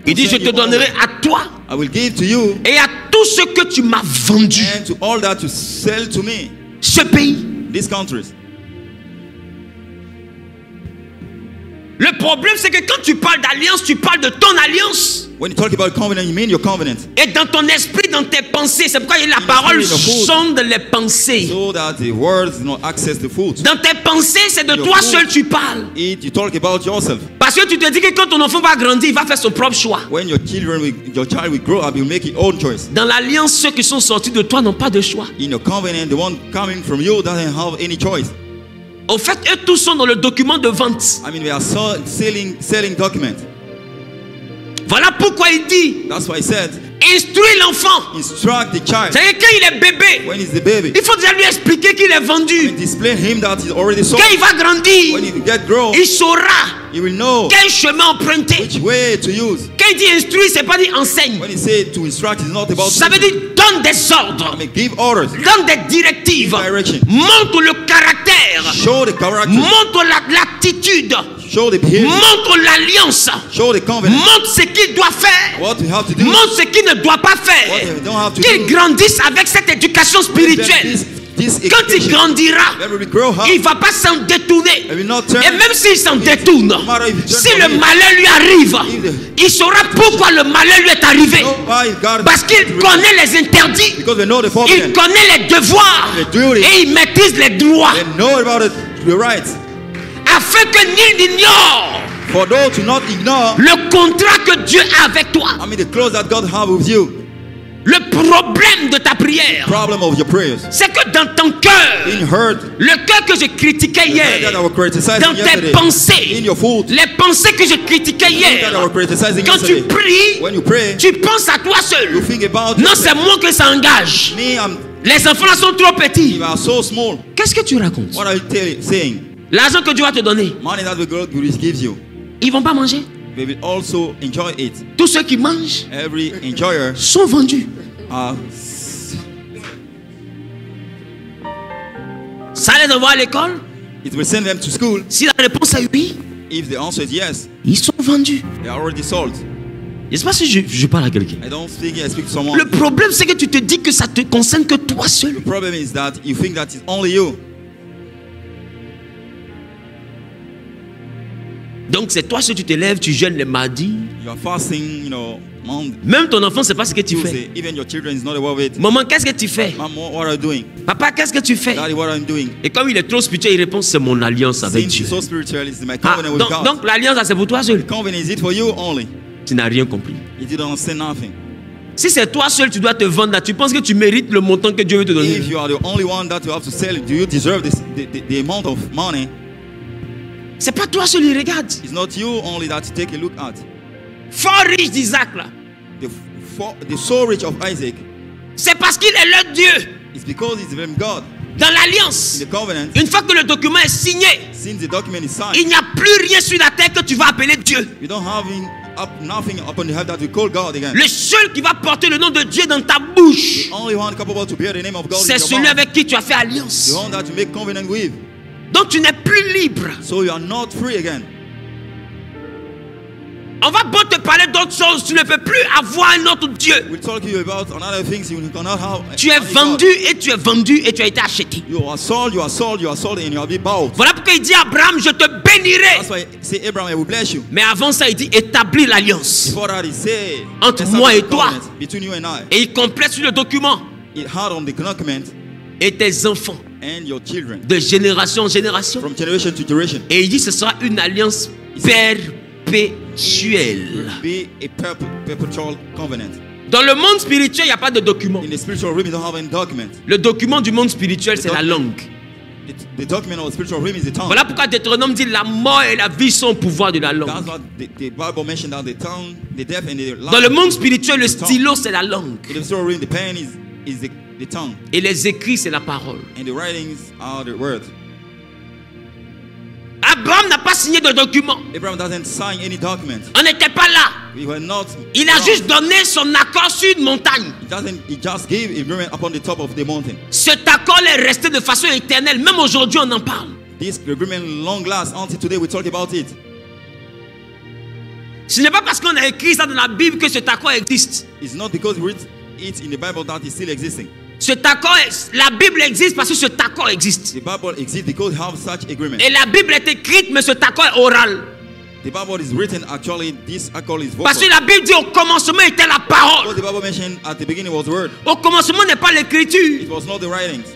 Il dit, je concern te you donnerai only. à toi I will give to you et à tout ce que tu m'as vendu and to all that you sell to me. ce pays. These countries. Le problème, c'est que quand tu parles d'alliance, tu parles de ton alliance. When you talk about covenant, you mean your covenant. Et dans ton esprit, dans tes pensées. C'est pourquoi la parole sonde les pensées. So that the words do not access the food. Dans tes pensées, c'est de Your toi food. seul tu parles. You talk about yourself. Parce que tu te dis que quand ton enfant va grandir, il va faire son propre choix. When your child will grow up, you'll make your own choice. Dans l'alliance, ceux qui sont sortis de toi n'ont pas de choix. In your covenant, the one coming from you doesn't have any choice. Au fait, eux tous sont dans le document de vente. I mean, we are selling document. Voilà pourquoi il dit, That's why I said, instruis l'enfant. instruct the child. C'est-à-dire quand il est bébé, When he's the baby, il faut déjà lui expliquer qu'il est vendu. display him that he's already sold. Quand il va grandir, When he get grown, il saura he will know quel chemin emprunter. which way to use. Quand il dit instruire, c'est pas dire enseigne. When he say to instruct, it's not about. Ça veut dire donne des ordres, I mean, give orders, donne des directives, Direction. montre le caractère, show the character, montre l'attitude, show the behavior, montre l'alliance, show the covenant. montre ce qu'il doit faire, What we have to do. montre ce qu'il ne doit pas What faire. we don't have to Qu'il do. grandisse avec cette éducation spirituelle. This Quand il education, grandira, when we grow up, il ne va pas s'en détourner. I will not turn. Et même s'il s'en détourne, matter if you turn si from le it. malheur lui arrive, il saura pourquoi le malheur lui est arrivé. know why God. Parce qu'il connaît les interdits, Because we know the il forbidden. connaît les devoirs The duty. et il maîtrise les droits. They know about it, the rights. Afin que nul n'ignore For those to not ignore, le contrat que Dieu a avec toi. I mean, the clothes that God have with you. Le problème de ta prière, Problem of your prayers. c'est que dans ton cœur, In heart, le cœur que je critiquais hier, that I was criticizing dans tes yesterday. pensées, In your food, les pensées que je critiquais that I hier, was criticizing quand tu yesterday. pries, When you pray, tu penses à toi you seul. think about Non, c'est moi que ça engage. me. Les enfants là sont trop petits. You are so small. Qu'est-ce que tu racontes? What are you saying? L'argent que Dieu va te donner, Money that the God gives you, ils vont pas manger. they will also enjoy it. Tous ceux qui mangent Every enjoyer sont vendus. are Ça les envoie à l'école. it will send them to school. Si la réponse est oui, If the answer is yes, ils sont vendus. they are already sold. Je ne sais pas si je parle à quelqu'un. I don't think I speak to someone. Le problème, c'est que tu te dis que ça te concerne que toi seul. The problem is that you think that it's only you. Donc c'est toi seul, tu te lèves, tu jeûnes les mardis. You are fasting, Monday, Même ton enfant ne sait pas ce que tu fais. Tuesday. Even your children is not aware of it. Maman, qu'est-ce que tu fais? Mom, what are you doing? Papa, qu'est-ce que tu fais? Daddy, what are you doing? Et comme il est trop spirituel, il répond, c'est mon alliance avec Since Dieu. it's so spiritual, it's my Ah, covenant with God. donc l'alliance, c'est pour toi seul. Covenant is it for you only. Tu n'as rien compris. You didn't understand nothing. Si c'est toi seul, tu dois te vendre là. Tu penses que tu mérites le montant que Dieu veut te donner. If you are the only one that you have to sell, do you deserve the amount of money? C'est pas toi seul, il regarde. It's not you only that you take a look at. Fort riche d'Isaac là. The soul rich of Isaac C'est parce qu'il est le Dieu. is because he's the God. Dans l'alliance, In the covenant, une fois que le document est signé, since the document is signed, il n'y a plus rien sur la terre que tu vas appeler Dieu. you don't have nothing upon the head that we call God again. Le seul qui va porter le nom de Dieu dans ta bouche, The only one capable to bear the name of God c'est in your celui mouth. avec qui tu as fait The alliance. one that you make covenant with. Donc tu n'es plus libre. So you are not free again. On va beau te parler d'autres choses, tu ne peux plus avoir un autre Dieu. We'll talk to you about another things you cannot have. Tu es only vendu God. et tu es vendu et tu as été acheté. You are sold, and you have been bought. Voilà pourquoi il dit à Abraham, je te bénirai. That's why I say Abraham, I will bless you. Mais avant ça, il dit établir l'alliance. Before that, he said, Entre "Let's moi have et a toi." covenant between you and I. Et il complète sur le document. It had on the document Et tes enfants, and your children de génération en génération. from generation to generation. Et il dit ce sera une alliance perpétuelle. Be a perpetual covenant. Dans le monde spirituel, il n'y a pas de document. In the spiritual realm, you don't have any document. Le document du monde spirituel, c'est la langue. The document of the spiritual realm is the tongue. Voilà pourquoi Deutéronome dit la mort et la vie sont au pouvoir de la That's langue. what the Bible mentioned that the tongue, the deaf and the Dans le lion. monde spirituel, le stylo, c'est la langue. In the spiritual realm, the pen is the tongue. Et les écrits, c'est la parole. And the writings are the words. Abraham n'a pas signé de document. Abraham doesn't sign any document. On n'était pas là. We were not. Il a juste donné son accord sur une montagne. He just gave agreement upon the top of the mountain. Cet accord est resté de façon éternelle. Même aujourd'hui, on en parle. This agreement long lasts until today. We talk about it. Ce n'est pas parce qu'on a écrit ça dans la Bible que cet accord existe. It's not because we read it in the Bible that it's still existing. Cet accord, la Bible existe parce que cet accord existe. The Bible exists because we have such agreement. Et la Bible est écrite, mais cet accord est oral. The Bible is written. Actually, this accord is vocal. Parce que la Bible dit au commencement était la parole. What the Bible mentioned at the beginning was the word. Au commencement n'est pas l'écriture. It was not the writings.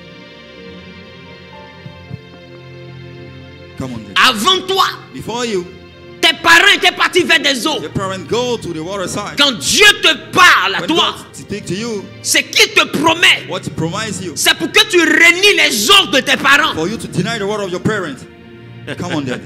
Come on, then. Avant toi, Before you, tes parents étaient partis vers des eaux. your parents go to the water side. Quand Dieu te parle à When toi, God speaks to you, c'est qu'il te promet. what He promises you, C'est pour que tu réunis les ordres de tes parents. for you to deny the word of your parents. Come on, then.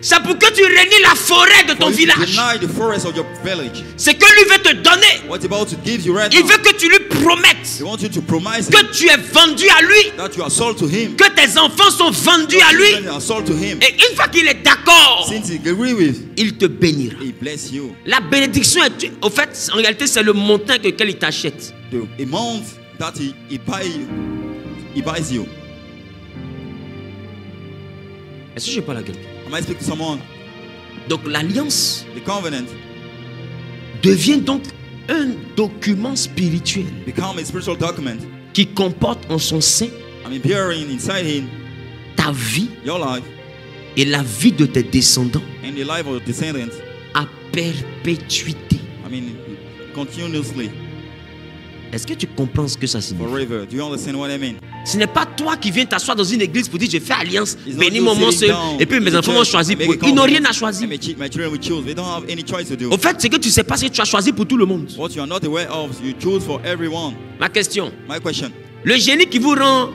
C'est pour que tu réunis la forêt de ton For you to village. deny the forest of your village. C'est que lui veut te donner. What about to give you right Il now? veut que tu lui promettes He wants you to promise him que tu es vendu à lui, that you are sold to Him. que tes enfants sont vendus à lui. You are sold to Him. Et une fois qu'il est d'accord, Since He agree with, il te bénira. He bless you. La bénédiction est, au fait, en réalité, c'est le montant avec lequel il t'achète. The amount that He buys you. Est-ce que je parle à quelqu'un? Am I speaking to someone? Donc l'alliance The covenant devient donc un document spirituel become a spiritual document. qui comporte en son sein Bearing inside Him ta vie your life et la vie de tes descendants and the life of your descendants. à perpétuité. Continuously, Est-ce que tu comprends ce que ça signifie? forever. Do you understand what I mean? Ce n'est pas toi qui viens t'asseoir dans une église pour dire je fais alliance, It's not bénis you mon sitting seul, down et puis mes in the enfants vont church choisir and pour make eux. a Ils n'ont rien covenant. à choisir. And my children will choose. They don't have any choice to do. Au fait, c'est que tu ne sais pas ce que tu as choisi pour tout le monde. What you are not aware of, you choose for everyone. Ma question, My question. le génie qui vous rend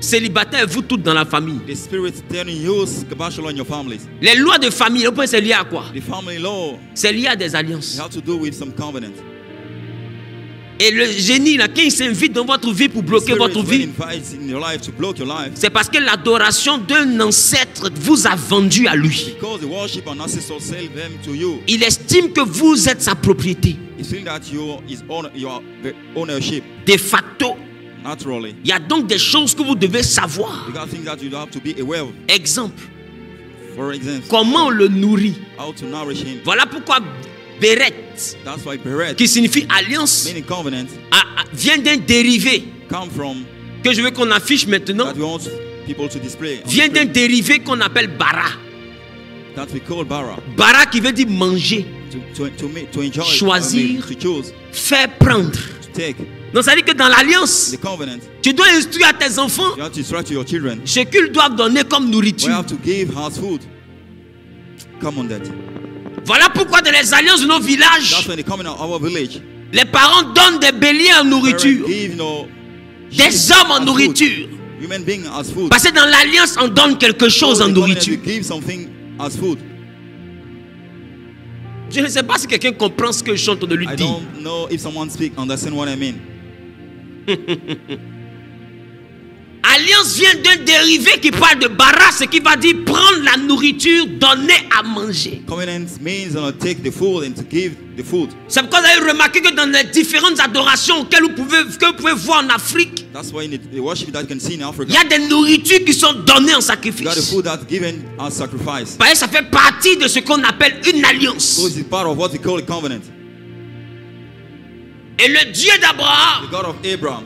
célibataire, vous toutes dans la famille. The spirit turning you bachelor in your families. Les lois de famille, c'est lié à quoi? The family law, C'est lié à des you alliances. have to do with some covenant. Et le génie, là, quand il s'invite dans votre vie pour bloquer Spirit votre will vie, invite in your life to block your life. c'est parce que l'adoration d'un ancêtre vous a vendu à lui. Because the worship and ancestors sell them to you. Il estime que vous êtes sa propriété. You think that you is your ownership De facto, naturally. il y a donc des choses que vous devez savoir. You got things that you have to be aware of. Exemple, For example, comment on le nourrit. how to nourish him. Voilà pourquoi Béret, That's why Beret, qui signifie alliance, meaning covenant, vient d'un dérivé come from que je veux qu'on affiche maintenant. that we want people to display. On the Vient d'un screen. dérivé qu'on appelle bara. That we call bara. Bara qui veut dire manger, To enjoy, Choisir. to choose, faire prendre. to take. Donc ça veut dire que dans l'alliance, The covenant, tu dois instruire à tes enfants you have to instruct your children. ce qu'ils doivent donner comme We nourriture. have to give house food. Come on, that. Voilà pourquoi dans les alliances de nos That's villages, when they come in our village. les parents donnent des béliers en nourriture, Parents give, des hommes en as food. nourriture. Human being as food. Parce que dans l'alliance, on donne quelque chose en So the covenant, nourriture. we give something as food. Je ne sais pas si quelqu'un comprend ce que je suis en train de lui I dire. don't know if someone understand what I mean. Alliance vient d'un dérivé qui parle de bara, ce qui va dire prendre la nourriture, donner à manger. Covenant means take the food and to give the food. C'est pourquoi vous avez remarqué que dans les différentes adorations que vous pouvez voir en Afrique, That's why in the worship that you can see in Africa, il y a des nourritures qui sont données en you got the sacrifice. food that's given as sacrifice. Parce que ça fait partie de ce qu'on appelle une alliance. So it's part of what we call a covenant. Et le Dieu The d'Abraham, God of Abraham,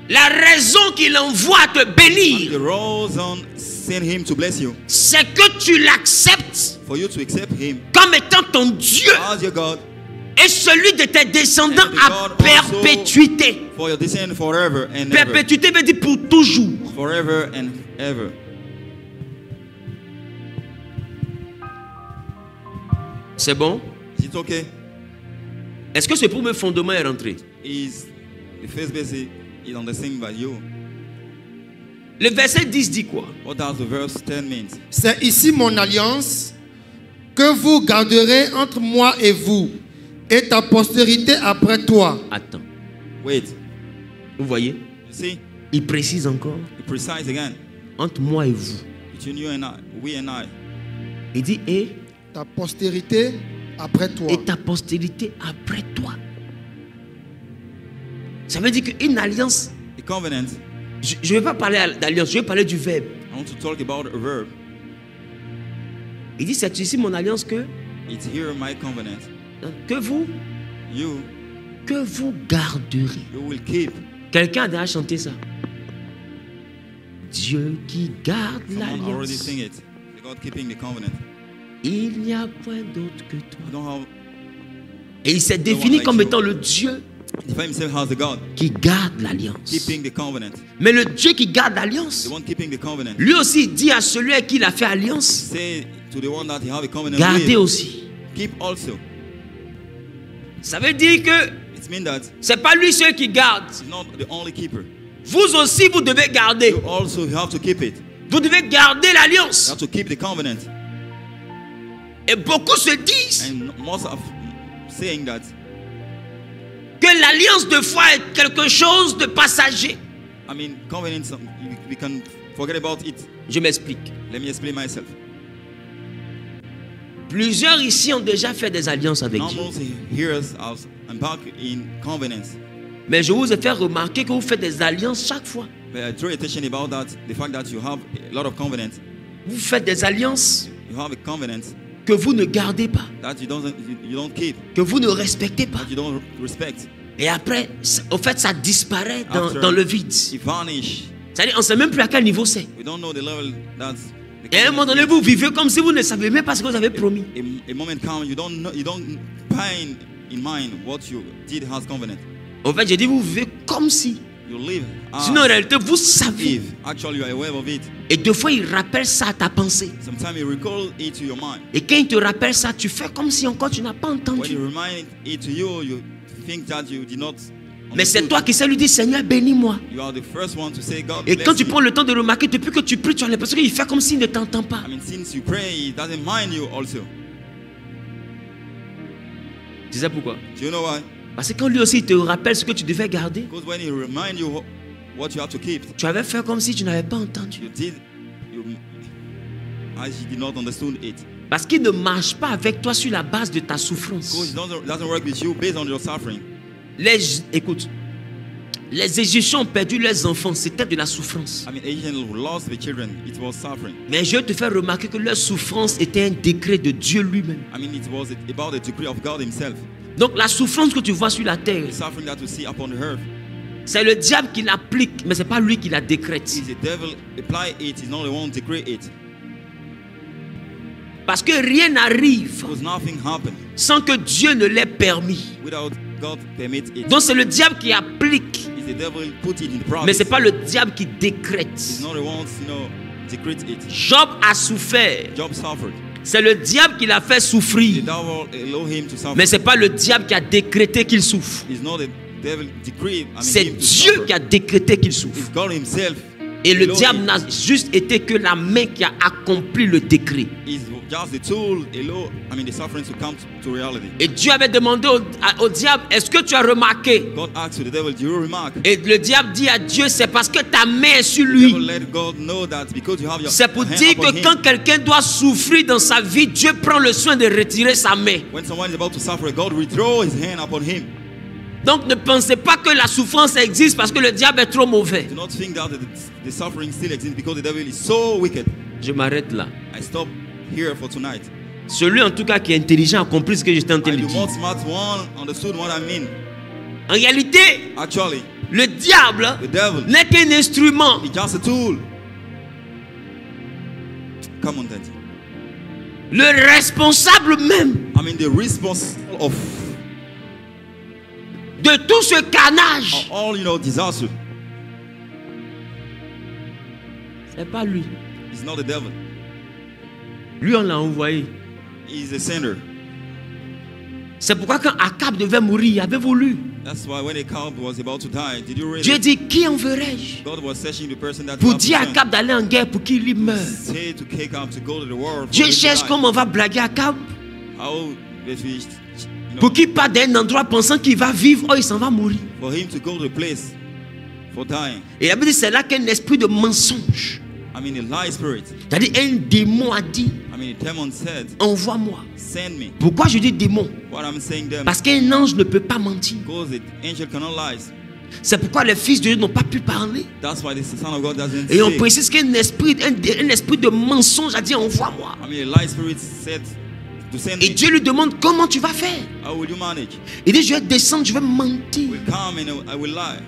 la raison qu'il envoie à te the bénir, reason sent him to bless you, c'est que tu l'acceptes for you to accept him comme étant ton Dieu as your God, et celui de tes descendants And the à God perpétuité. for your descendants forever and ever. Perpétuité veut dire pour toujours. Forever and ever. C'est bon? Is it okay? Est-ce que ce premier fondement est rentré? Is the first basic is understanding by you. Le verset 10 dit quoi? What does the verse 10 mean? C'est ici mon alliance que vous garderez entre moi et vous et ta postérité après toi. Attends. Wait, Vous voyez? you see? Il précise encore. Be precise again. Entre moi et vous. Between you and I, we and I. Il dit et Ta postérité après toi. ta postérité après toi. Ça veut dire qu'une alliance, The covenant, je ne vais pas parler d'alliance, je vais parler du verbe. I want to talk about a verb. Il dit c'est ici mon alliance que It's here my covenant. vous You garderez. will keep. Quelqu'un a déjà chanté ça. Dieu qui garde Someone already l'alliance. sing it. The God keeping the covenant. Il n'y a point d'autre que toi. You don't have Et il s'est défini comme étant le Dieu define himself as the God qui garde l'alliance. keeping the covenant. Mais le Dieu qui garde l'alliance, The one keeping the covenant. lui aussi dit à celui à qui il a fait alliance, Say to the one that he have a covenant gardez with, aussi. keep also. Ça veut dire que It means that c'est pas lui seul qui garde. he's not the only keeper. Vous aussi, vous devez garder. You also have to keep it. Vous devez garder You l'alliance. have to keep the covenant. Et beaucoup se disent And most of saying that que l'alliance de foi est quelque chose de passager. I mean covenant we can forget about it. Je m'explique. Let me explain myself. Plusieurs ici ont déjà fait des alliances avec Dieu. Almost hears us embark in covenants. Mais je vous ai fait remarquer que vous faites des alliances chaque fois. But I draw attention about that, the fact that you have a lot of covenants. Vous faites des alliances You have a covenant que vous ne gardez pas, that you don't keep, que vous ne respectez pas. that you don't respect. Et après, au fait, ça disparaît After, dans le vide. it vanish. C'est-à-dire, on ne sait même plus à quel niveau c'est. We don't know the level that's the Et à un moment donné, vous vivez comme si vous ne savez même pas ce que vous avez promis. a moment comes, you don't find in mind what you did as covenant. En fait, j'ai dit, vous vivez comme si You live as Sinon, en réalité, vous savez. if. Actually, you are aware of it. Et deux fois, il rappelle ça à ta pensée. Sometimes you recall it to your mind. Et quand il te rappelle ça, tu fais comme si encore tu n'as pas When entendu. you remind it to you, you think that you did not. Mais c'est understood. toi qui sais lui dire, Seigneur, bénis-moi. You are the first one to say, God Et quand bless tu you. prends le temps de remarquer, depuis que tu pries, tu as l'impression qu'il fait comme s'il ne t'entend pas. I mean, since you pray, He doesn't mind you also. Tu sais pourquoi? Do you know why? Parce que quand lui aussi il te rappelle ce que tu devais garder, Because when He reminds you what you have to keep, tu avais fait comme si tu n'avais pas entendu. you did, as you did not understand it. Parce qu'il ne marche pas avec toi sur la base de ta Because souffrance. He doesn't work with you based on your suffering. Écoute, les Égyptiens ont perdu leurs enfants, c'était de la souffrance. I mean, Asians lost the children. It was suffering. Mais je te fais remarquer que leur souffrance était un décret de Dieu lui-même. I mean, it was about the decree of God Himself. Donc la souffrance que tu vois sur la terre, The suffering that we see upon the earth c'est le diable qui l'applique, mais ce n'est pas lui qui la décrète. is the devil apply it. He's not the one to decree it. Parce que rien n'arrive Because nothing happened sans que Dieu ne l'ait permis. without God permit it. Donc c'est le diable qui applique, It's the devil put it in the mais ce process. n'est pas le diable qui décrète. He's not the one, decree it. Job a souffert. Job suffered. C'est le diable qui l'a fait The souffrir. devil allowed him to suffer. Mais ce n'est pas le diable qui a décrété qu'il souffre. It's not the devil decree. I mean, C'est him to Dieu suffer. qui a décrété qu'il souffre. It's God Himself. Et le allowed diable him. n'a juste été que la main qui a accompli le décret. It's just the tool. Allow, I mean, the suffering to come to reality. Et Dieu avait demandé au diable, est-ce que tu as remarqué? God asked the devil, "Do you remark?" Et le diable dit à Dieu, c'est parce que ta main est sur The devil lui. let God know that because you have your C'est pour hand dire upon que him. quand quelqu'un doit souffrir dans sa vie, Dieu prend le soin de retirer sa main. When someone is about to suffer, God withdraw His hand upon him. Donc ne pensez pas que la souffrance existe parce que le diable est trop mauvais. Do not think that the suffering still exists because the devil is so wicked. Je m'arrête là. I stop here for tonight. Celui en tout cas qui est intelligent a compris ce que j'étais en train And de the dire. most smart one understood what I mean. En réalité, Actually, le diable the devil n'est qu'un instrument. is just a tool. Come on, Daddy. Le responsable même I mean, the responsible of de tout ce carnage, all, disaster ce n'est pas lui. is not the devil. Lui, on l'a envoyé. He's a sender. C'est pourquoi quand Akab devait mourir, il avait voulu. That's why when Ahab was about to die, did you read Dieu it? dit, qui enverrai-je God was searching the person that pour you dire à have to Akab d'aller en guerre pour qu'il y meure? send. Say to Ahab to go to the war. for Dieu him to cherche die. comment on va blaguer Akab How if he, pour qu'il parte d'un endroit pensant qu'il va vivre, oh il s'en va mourir. for him to go to the place for dying. Et la Bible dit, c'est là qu'un esprit de mensonge, I mean, a lie spirit. c'est-à-dire un démon a dit, I mean, the demon said, envoie-moi. "Send me." Pourquoi je dis démon? What I'm saying them, Parce qu'un ange ne peut pas mentir. because the angel cannot lie. C'est pourquoi les fils de Dieu n'ont pas pu parler. That's why the Son of God doesn't Et on say. précise qu'un esprit, un esprit de mensonge a dit envoie-moi. I mean, a lie spirit said to send Et me. Dieu lui demande comment tu vas faire. How will you manage? Il dit je vais descendre, je vais mentir. I will come and I will lie.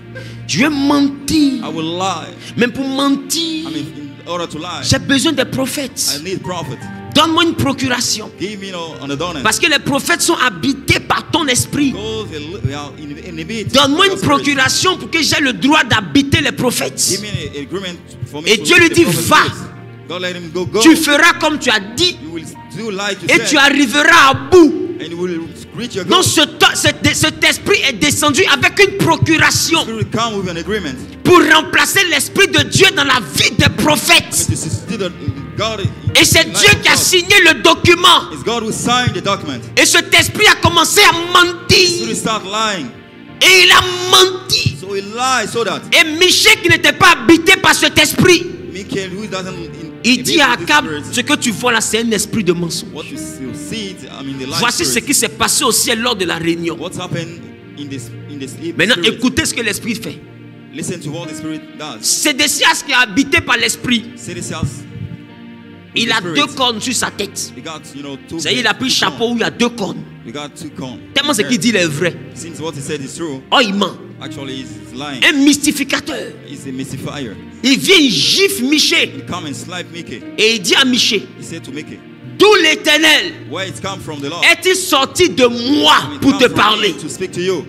Je vais mentir. I will lie. Mais pour mentir, I mean, in order to lie, j'ai besoin des I prophètes. need prophet. Donne-moi une procuration. Give me an adornment. Parce que les prophètes sont habités par ton esprit. Because they are inhibited. Donne-moi une Your spirit. procuration pour que j'ai le droit d'habiter les Give prophètes. me an agreement for me Et to Dieu meet lui the dit, prophet's va. place. God let him go. Tu feras comme tu as dit You will do like you et said. tu arriveras à bout. And you will reach your Donc goal. cet esprit est descendu avec une procuration Spirit come with an agreement. pour remplacer l'esprit de Dieu dans la vie des prophètes. This is still that God. Et c'est Dieu qui a signé le document. It's God who signed the document. Et cet esprit a commencé à Spirit mentir. start lying. Et il a menti. So he lied so that Et Michée qui n'était pas habité par cet esprit, Michael, who doesn't il dit à this Akab, spirit, ce que tu vois là, c'est un esprit de mensonge. what you see, I mean the lie Voici ce spirit. qui s'est passé au ciel lors de la réunion. What's happened in this Maintenant, spirit. écoutez ce que l'esprit fait. Listen to what the spirit does. C'est Décias qui est habité par l'esprit. Sédécias, Il the a spirit. 2 cornes sur sa tête. he got, two. C'est-à-dire, il a pris two chapeau corns. où il y a 2 cornes. He got 2 corns. Tellement ce qu'il dit est vrai. Since what he said is true, Oh, il ment. actually he's lying. Un mystificateur. He's a mystifier. Il vient, il gifle Michée. He come and slap Mickey. Et il dit à Michée, He said to Mickey, d'où l'Éternel where it come from the Lord? est-il sorti de moi It pour come te from parler? me to speak to you.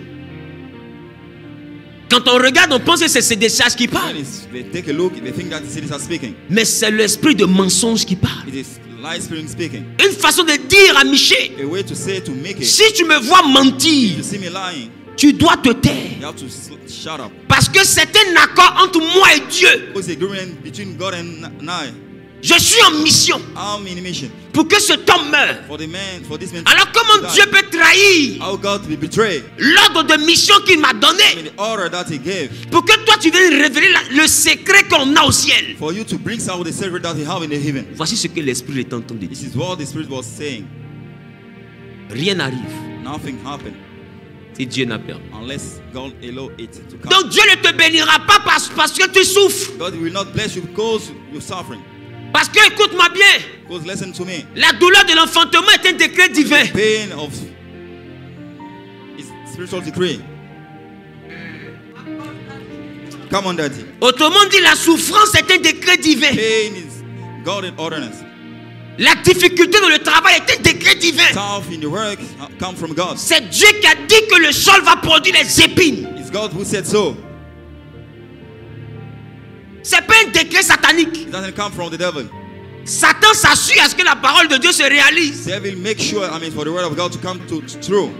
Quand on regarde, on pense que c'est des sages qui parlent. They take a look, they think that the cities are speaking. Mais c'est l'esprit de mensonge qui parle. It is lie spirit speaking. Une façon de dire à Miché, A way to say to make it. si tu me vois mentir, You see me lying, tu dois te taire. you have to shut up. Parce que c'est un accord entre moi et Dieu. It's agreement between God and I. Je suis en mission I'm in a mission pour que cet homme meure. for this man. Alors comment to Dieu die. peut trahir How God will betray l'ordre de mission qu'il m'a donné the order that He gave pour que toi tu viennes révéler le secret qu'on a au ciel. for you to bring out the secret that He have in the heaven. Voici ce que l'Esprit est en train de This dire. is what the Spirit was saying. Rien n'arrive Nothing happened si Dieu n'a peur. unless God allow it to come. Donc Dieu ne te bénira pas parce que tu souffres. God will not bless you because you're suffering. Parce que écoute-moi bien, Because listen to me. la douleur de l'enfantement est un décret divin. Pain of is spiritual decree. Come on, Daddy. Autrement dit, la souffrance est un décret divin. Pain is God's ordinance. La difficulté dans le travail est un décret divin. Tough in the work come from God. C'est Dieu qui a dit que le sol va produire les épines. It's God who said so. C'est pas un décret satanique. It doesn't come from the devil. Satan s'assure à ce que la parole de Dieu se réalise. Devil make sure, for the word of God to come to true.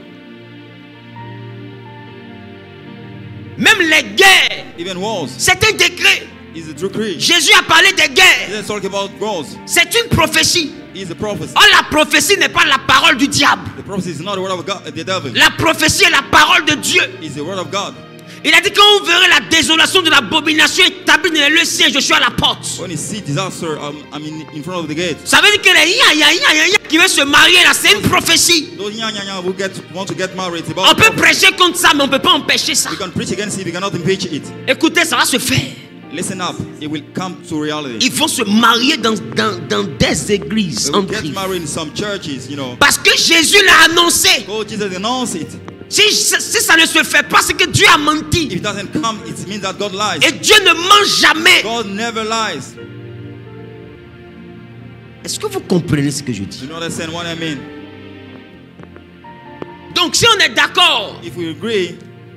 Même les guerres, Even wars c'est un décret. is a decree. Jésus a parlé des He guerres. doesn't talk about wars. C'est une prophétie. He's a prophet. Or la prophétie n'est pas la parole du diable. The prophecy is not the word of God, the devil. La prophétie est la parole de Dieu. It's the word of God. Il a dit quand vous verrez la désolation de l'abomination établie dans les lieux saints, je suis à la porte. When you see disaster, I'm in front of the gate. Ça veut dire que les qui veulent se marier là, c'est une prophétie. Those who want to get married, it's On about peut prêcher contre ça, mais on ne peut pas empêcher ça. we can preach against it, we cannot impeach it. Écoutez, ça va se faire. Listen up, it will come to reality. Ils vont se marier dans des églises They en will get Christ. married in some churches, you know. Parce que Jésus l'a annoncé. Oh, Jesus announced it. Si ça ne se fait pas, c'est que Dieu a menti. If it doesn't come, it means that God lies. Et Dieu ne ment jamais. God never lies. Est-ce que vous comprenez ce que je Do dis? you understand what I mean? Donc si on est d'accord If we agree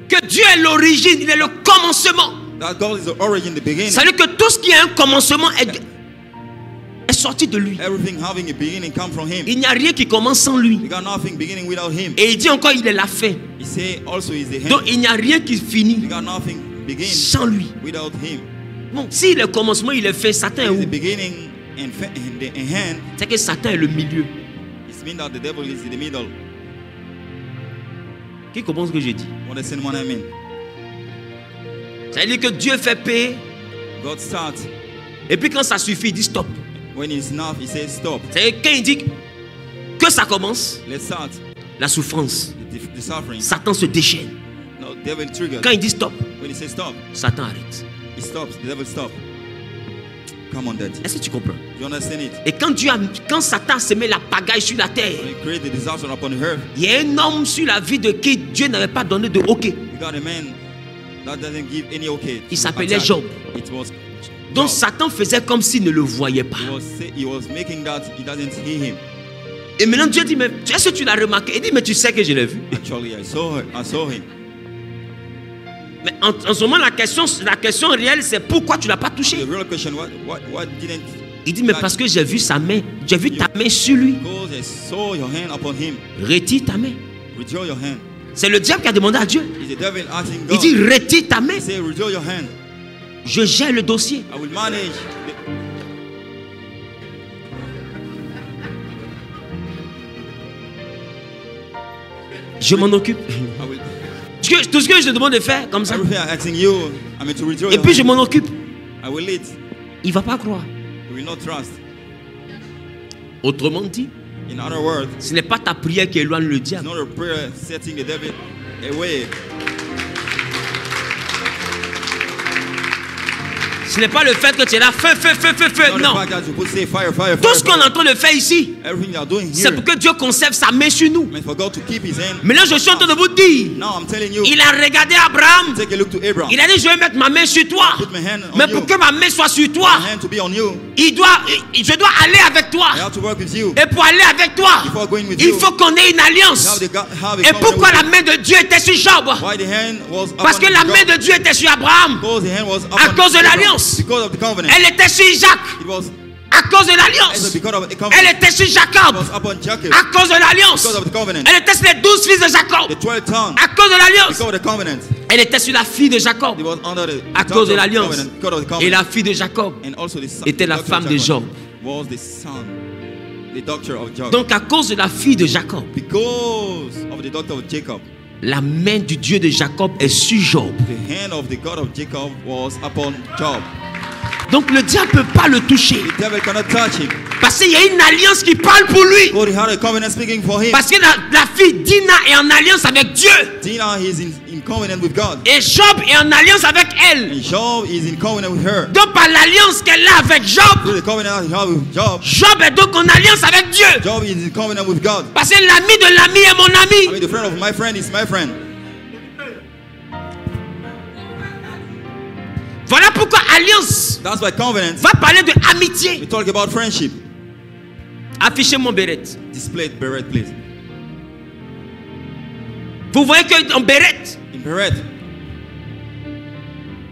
que Dieu est l'origine, il est le commencement, that God is the origin, the beginning, ça veut dire que tout ce qui a un commencement est sorti de lui. everything having a beginning come from Him. Il n'y a rien qui commence sans lui. We got nothing beginning without Him. Et il dit encore, il est la fin. He say also is the Donc hand. il n'y a rien qui We finit got nothing begin sans lui. without Him. Bon, si le commencement il est fait, Satan est He's the où? beginning and the hand. C'est que Satan est le milieu. It means that the devil is in the middle. Qui comprend ce que j'ai dit? Understand what I mean? Ça veut dire que Dieu fait paix. God starts. Et puis quand ça suffit, il dit stop. When it's enough, He says stop. C'est quand il dit que ça commence, Let's start. la souffrance, The suffering. Satan se déchaîne. No, devil triggered. Quand il dit stop, When He says stop, Satan arrête. He stops. The devil stops. Come on, Daddy. Est-ce que tu comprends? You understand it? Et quand Satan se met la pagaille sur la terre, When He created the disaster upon the earth, il y a un homme sur la vie de qui Dieu n'avait pas donné de hockey. we got a man that doesn't give any okay. Il s'appelait Job. It was Donc Job. Satan faisait comme s'il ne le voyait pas. He was making that he doesn't see him. Et maintenant Dieu dit, mais est-ce que tu l'as remarqué? Il dit, mais tu sais que je l'ai vu. Actually, I saw him. Mais en ce moment, la question réelle, c'est pourquoi tu ne l'as pas The touché? real question, what didn't? Il dit, mais parce que j'ai vu sa main. J'ai vu ta main sur lui. Because I saw your hand upon him. Retire ta main. Withdraw your hand. C'est le diable qui a demandé à Dieu. It's the devil asking Il God. dit, retire ta main. He say, withdraw your hand. Je gère le dossier. I will manage. Je m'en occupe. I will. Tout ce que je te demande de faire, comme ça. Everything I'm asking you, I mean to withdraw Et your puis je hand. m'en occupe. I will lead. Il ne va pas croire. You will not trust. Autrement dit, In other words, ce n'est pas ta prière qui éloigne le it's diable. not a prayer setting the devil away. Ce n'est pas le fait que tu es là, feu, feu, feu, feu, feu. Not Non. the fact that you put say fire, fire, Tout fire, ce qu'on est en train de faire ici, everything you are doing c'est here, pour que Dieu conserve sa main sur nous. I mean, for God to keep his hand. Mais là, je suis en train de vous dire, Now I'm telling you, il a regardé Abraham. take a look to Abraham. Il a dit, je vais mettre ma main sur toi. Put my hand on Mais you. pour que ma main soit sur toi, My hand to be on you. je dois aller avec toi. I have to work with you. Et pour aller avec toi, Before going with il you, faut qu'on ait une have alliance. a Et covenant pourquoi with la you. main de Dieu était sur Job? Why the hand was Parce que upon la God? main de Dieu était sur Abraham. Because the hand was À upon cause de Abraham. l'alliance. Because of the covenant. Elle était sur Isaac. It was À cause de l'alliance. because of the covenant. Elle était sur It Jacob. was upon Jacob. À cause de l'alliance. Because of the covenant. Elle était sur les 12 fils de Jacob. The 12 tongues. À cause de l'alliance. Because of the covenant. Elle était sur la fille de Jacob. It was under the À cause de l'alliance. covenant. Because of the Et covenant. la fille de Jacob And also the son, était la the doctor femme of de Jacob Job. was the son, the doctor of Jacob. Donc à cause de la fille de Jacob, Because of the doctor of Jacob, la main du Dieu de Jacob est sur Job. the hand of the God of Jacob was upon Job. Donc le diable ne peut pas le toucher. The devil cannot touch him. Parce qu'il y a une alliance qui parle pour lui. God had a covenant speaking for him. Parce que la fille Dina est en alliance avec Dieu. Dinah is in covenant with God. Et Job est en alliance avec elle. And Job is in covenant with her. Donc par l'alliance qu'elle a avec Through Job, the covenant he had with Job, Job est donc en alliance avec Dieu. Job is in covenant with God. Parce que l'ami de l'ami est mon I ami. mean, the friend of my friend is my friend. Voilà pourquoi alliance That's why covenant, va parler de amitié. we talk about friendship. Affichez mon béret. Display it, beret, please. Vous voyez que en béret, In beret,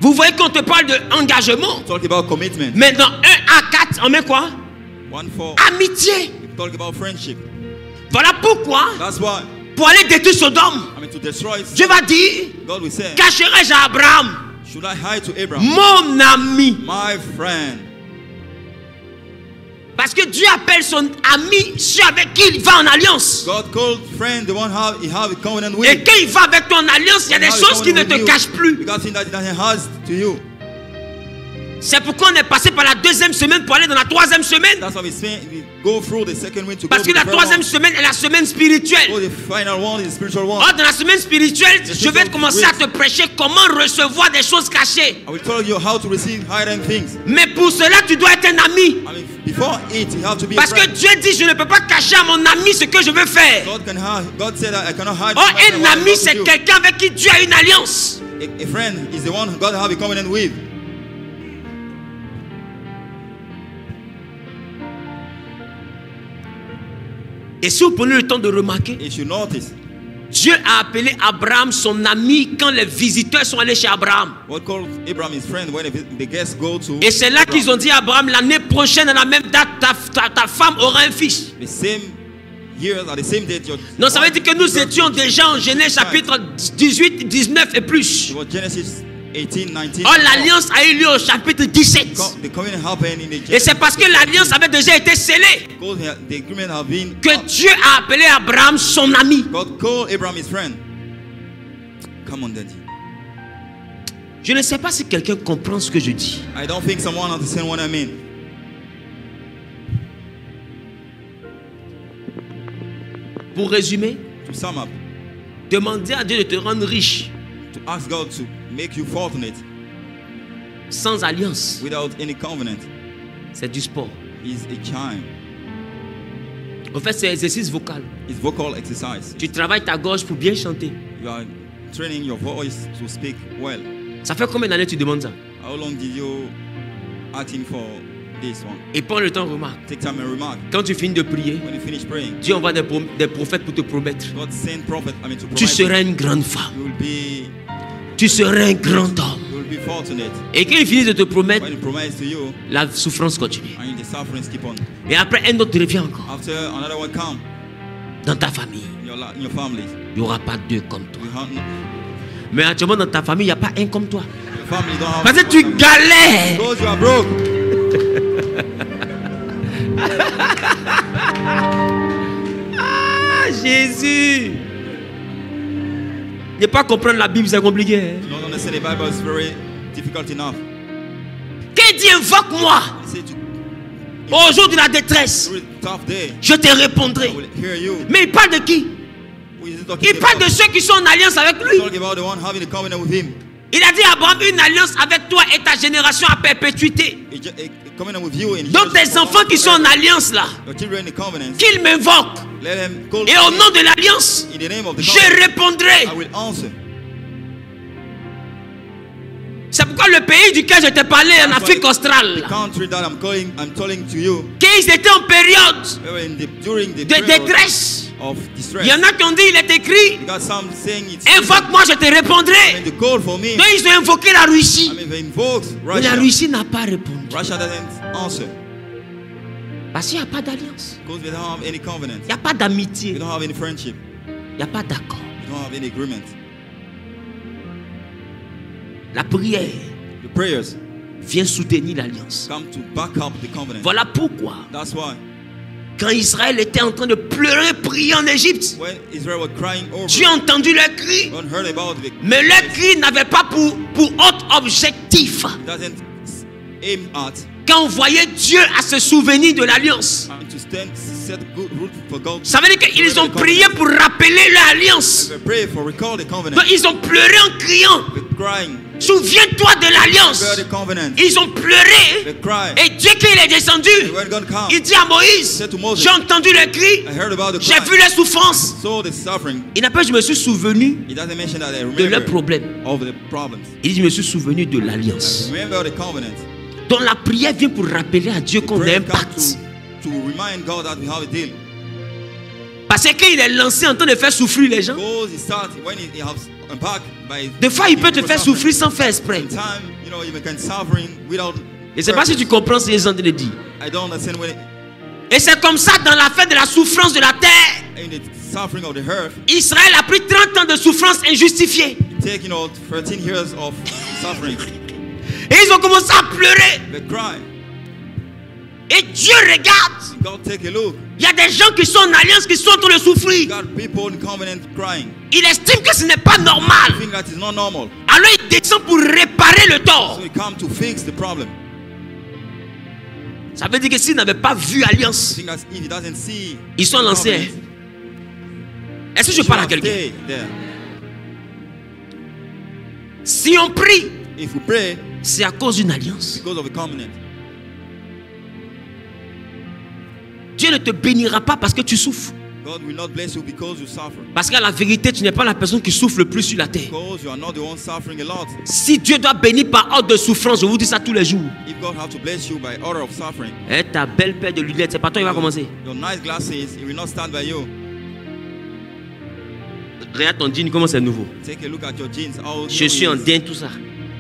vous voyez qu'on te parle d'engagement. talk about commitment. Mais dans 1 à 4, on met quoi? 1:4, Amitié. we talk about friendship. Voilà pourquoi, That's why, pour aller détruire Sodome, I mean, to destroy, Dieu va dire, God will say, cacherai-je à Abraham, should I hide to Abraham, mon ami? my friend? Parce que Dieu appelle son ami, celui avec qui il va en alliance. God called friend the one he have a covenant Et with. quand il va avec toi en alliance, il y a des Have a choses qui ne covenant te with you. cachent plus. Because thing that he has to you. C'est pourquoi on est passé par la 2e semaine pour aller dans la 3e semaine. That's why we go through the second week to Parce go que to la the third 3e one. semaine est la semaine spirituelle. Oh, the final one is the spiritual one. Or, dans la semaine spirituelle, je vais commencer à te prêcher comment recevoir des choses cachées. I will tell you how to receive hidden things. Mais pour cela, tu dois être un ami. I mean, before it, you have to be a Parce que friend. Dieu dit, je ne peux pas cacher à mon ami ce que je veux faire. God said that I cannot hide. Or, from my friend un what I ami, want to c'est do. quelqu'un avec qui Dieu a une alliance. A friend is the one God have a covenant with. Et si vous prenez le temps de remarquer, If you notice, Dieu a appelé Abraham son ami quand les visiteurs sont allés chez Abraham. God called Abraham his friend when the guests go to Et c'est là Abraham. qu'ils ont dit à Abraham, l'année prochaine, à la même date, ta femme aura un fils. The same years, at the same date, your Non, ça veut wife dire que nous will étions be déjà en Genèse chapitre 18, 19 et plus. It was Genesis 18, 19. Or, l'alliance a eu lieu au chapitre 17. The covenant happened in the Et c'est parce que l'alliance avait déjà été scellée Because the agreement have been que Dieu a appelé Abraham son ami. God called Abraham his friend. Come on, Daddy. Je ne sais pas si quelqu'un comprend ce que je dis. I don't think someone understands what I mean. Pour résumer, To sum up, demandez à Dieu de te rendre riche to ask God to make you fortunate sans alliance. without any covenant C'est du sport. is a chime. En fait, c'est un exercice vocal. It's vocal exercise. Tu travailles ta gorge pour bien chanter. You are training your voice to speak well. Ça fait combien d'années que tu demandes ça? How long did you asking for this one? Et prends le temps, remarque. Take time and remark. Quand tu finis de prier, When you finish praying, Dieu envoie des prophètes pour te promettre. God send prophet. I mean to Tu provide. seras une grande femme. You will be. Tu seras un grand homme. You will be fortunate. Et quand il finit de te promettre, When He promises to you, la souffrance continue. and the sufferings keep on. Et après, un autre revient encore. After another one come Dans ta famille, in your family, il n'y aura pas deux comme toi. you have Mais actuellement, dans ta famille, il n'y a pas un comme toi. your family don't have. Parce que tu galères. Because you are broke. Ah, Jésus. Ne pas comprendre la Bible, c'est compliqué. Hein? You don't understand the Bible is very difficult enough. Qu'il dit invoque-moi He said to au jour de la détresse. through a tough day, Je te I répondrai. will hear you. Mais il parle de qui? Who is he talking Il parle about? de ceux qui sont en alliance avec lui. Talking about the one having a covenant with him. Il a dit à Abraham, une alliance avec toi et ta génération à perpétuité. Covenant with you in Donc tes enfants qui sont en alliance là, your children in covenant, qu'ils m'invoquent. let them call Et au nom de l'alliance, in the name of the je covenant, répondrai. I will answer. C'est pourquoi le pays duquel je te parlais en That's Afrique why australe, the country that I'm telling to you, qu'ils étaient en période we were during the de period détresse. of distress. Il y en a qui ont dit, il est écrit, You got some saying it's invoque-moi, je te I répondrai. mean, the call for me. Donc ils ont invoqué la Russie. I mean, they invoked Mais la Russia. Russie n'a pas répondu. Russia doesn't answer Parce qu'il n'y a pas d'alliance. because we don't have any covenant. Il n'y a pas We d'amitié. don't have any friendship. Il n'y a pas d'accord. We don't have any agreement. La prière The prayers vient soutenir l'alliance. come to back up the covenant. Voilà pourquoi, That's why quand Israël était en train de pleurer, prier en Égypte, when Israel was crying over, Dieu a entendu leurs cris. God heard about it. Mais leurs cris n'avaient pas pour autre objectif Doesn't aim at qu'envoyer Dieu à se souvenir de l'alliance. and to set good root for God. Ça veut dire qu'ils ont prié pour rappeler leur alliance. They pray for recall the covenant. Donc ils ont pleuré en criant, They crying. souviens-toi de l'alliance. Remember the covenant. Ils ont pleuré. They cry. Et Dieu, quand il est descendu, And when God comes, il dit à Moïse, said to Moses, j'ai entendu le cri, I heard about the j'ai cry. vu les souffrances. Saw the suffering. Il n'a pas dit, je me suis souvenu He doesn't mention that I de leurs remember problèmes. of the problems. Il dit, je me suis souvenu de l'alliance. Remember the covenant. Donc la prière vient pour rappeler à Dieu qu'on a Prayer un comes pacte. to remind God that we have a deal. Parce qu'il est lancé en train de faire souffrir les gens. Because he starts when he has unpacked by. Des fois, il peut te faire souffrir sans faire exprès. Sometimes, you know, you can suffering without. Je ne sais pas si tu comprends ce que les gens te disent. I don't understand when. Et c'est comme ça dans la fin de la souffrance de la terre. In the suffering of the earth, Israël a pris 30 ans de souffrance injustifiée. you take 13 years of suffering. Et ils ont commencé à pleurer. They cry. Et Dieu regarde. God take a look. Il y a des gens qui sont en alliance qui sont en train de souffrir. God people in covenant crying. Il estime que ce n'est pas I normal. think that is not normal. Alors il descend pour réparer le tort. So he come to fix the problem. Ça veut dire que s'ils n'avaient pas vu I alliance, think that if he doesn't see, ils sont lancés. covenant, Est-ce que je he should parle à have quelqu'un? stayed there. Si on prie, If we pray c'est à cause d'une alliance. because of a covenant, Dieu ne te bénira pas parce que tu souffres. God will not bless you because you suffer. Parce qu'à la vérité, tu n'es pas la personne qui souffre le plus sur la terre. Because you are not the one suffering a lot. Si Dieu doit bénir par ordre de souffrance, je vous dis ça tous les jours. If God have to bless you by order of suffering, Eh, ta belle paire de lunettes, c'est pas toi qui va commencer. your nice glasses, it will not stand by you. Regarde ton jean, comment c'est nouveau. Take a look at your jeans. How Je new suis it en is. dinde, tout ça.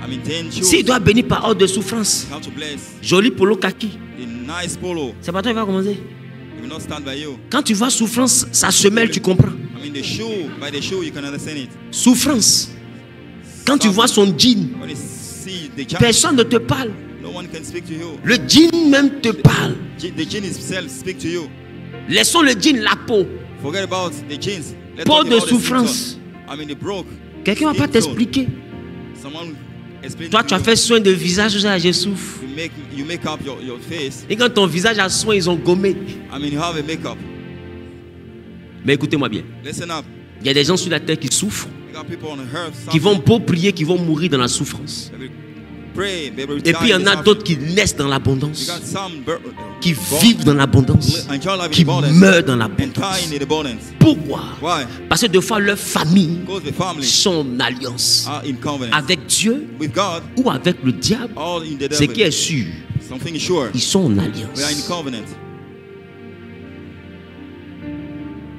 I mean, 10 shoes. S'il doit bénir par ordre de souffrance, You have to bless joli polo kaki, the nice polo. c'est pas toi qui va commencer. It will not stand by you. Quand tu vois souffrance, sa semelle, tu comprends. I mean, the shoe, by the shoe, you can understand it. Souffrance. Quand tu vois son jean, When you see the jean, personne ne te parle. no one can speak to you. Le jean même te parle. The jean itself speak to you. Laissons le jean, la peau. Forget about the jeans. Let's Peau talk de about the souffrance. skin tone. I mean, the broke. Quelqu'un va skin pas tone. t'expliquer. Someone explain Toi, to tu as you. fait soin de visage, ça, je souffre. You make up your face. Et quand ton visage a soin, ils ont gommé. I mean, you have a makeup. Mais écoutez-moi bien. Listen up. Il y a des gens sur la terre qui souffrent, You got people on the earth qui suffering. vont beau prier, qui vont mourir dans la souffrance. They will pray, they will Et die puis il y en in a suffering. d'autres qui naissent dans You l'abondance, got some qui vivent dans l'abondance, enjoy life in qui abundance meurent dans and l'abondance. die in abundance. Pourquoi? Why? Parce que des fois, leur famille Because the family sont en alliance are in covenant avec Dieu with God, ou avec le diable. all in the Ce qui est devil. sûr, Something is sure. ils sont en We are in alliance. covenant.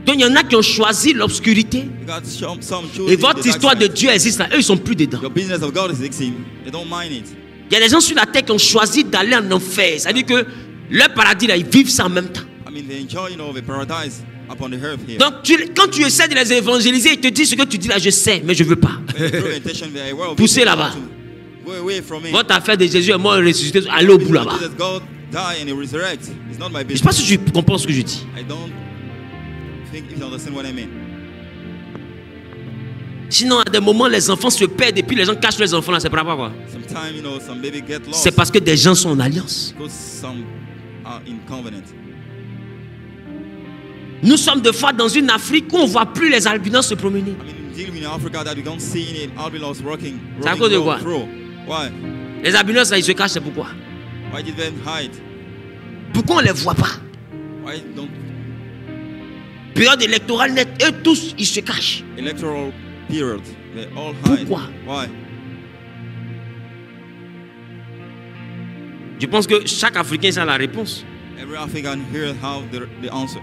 Donc il y en a qui ont choisi l'obscurité. You got some Et choosing votre the dark histoire de side. Dieu existe là. Eux, ils sont plus dedans. Your business of God is existing. They don't mind it. Il y a des gens sur la terre qui ont choisi d'aller en enfer. C'est-à-dire que leur paradis là, ils vivent ça en même temps. I mean, they enjoy, the paradise upon the earth here. Donc quand tu essaies de les évangéliser, ils te disent ce que tu dis là, je sais, mais je ne veux pas. When the true intention, they are aware of Poussez it, là-bas. to Go away from me. Votre affaire de Jésus est mort et ressuscité, allez au bout là-bas. Jesus, God die and he resurrect. It's not my Je ne sais business. pas si tu comprends ce que je dis. I don't think if you understand what I mean. Sinon, à des moments, les enfants se perdent et puis les gens cachent les enfants là, c'est pas quoi. Sometimes, some baby get lost C'est parce que des gens sont en alliance. because some are in covenant. Nous sommes des fois dans une Afrique où on ne voit plus les albinos se promener. I mean, dealing in Africa that we don't see in it, albinos working, C'est à cause de quoi? through. Why? Les albinos, là, ils se cachent, c'est pourquoi? Why did they hide? Pourquoi on ne les voit pas? Why don't Période électorale nette, eux tous, ils se cachent. electoral period they all hide? Pourquoi? Why? Je pense que chaque Africain a la réponse. Every African here have the answer.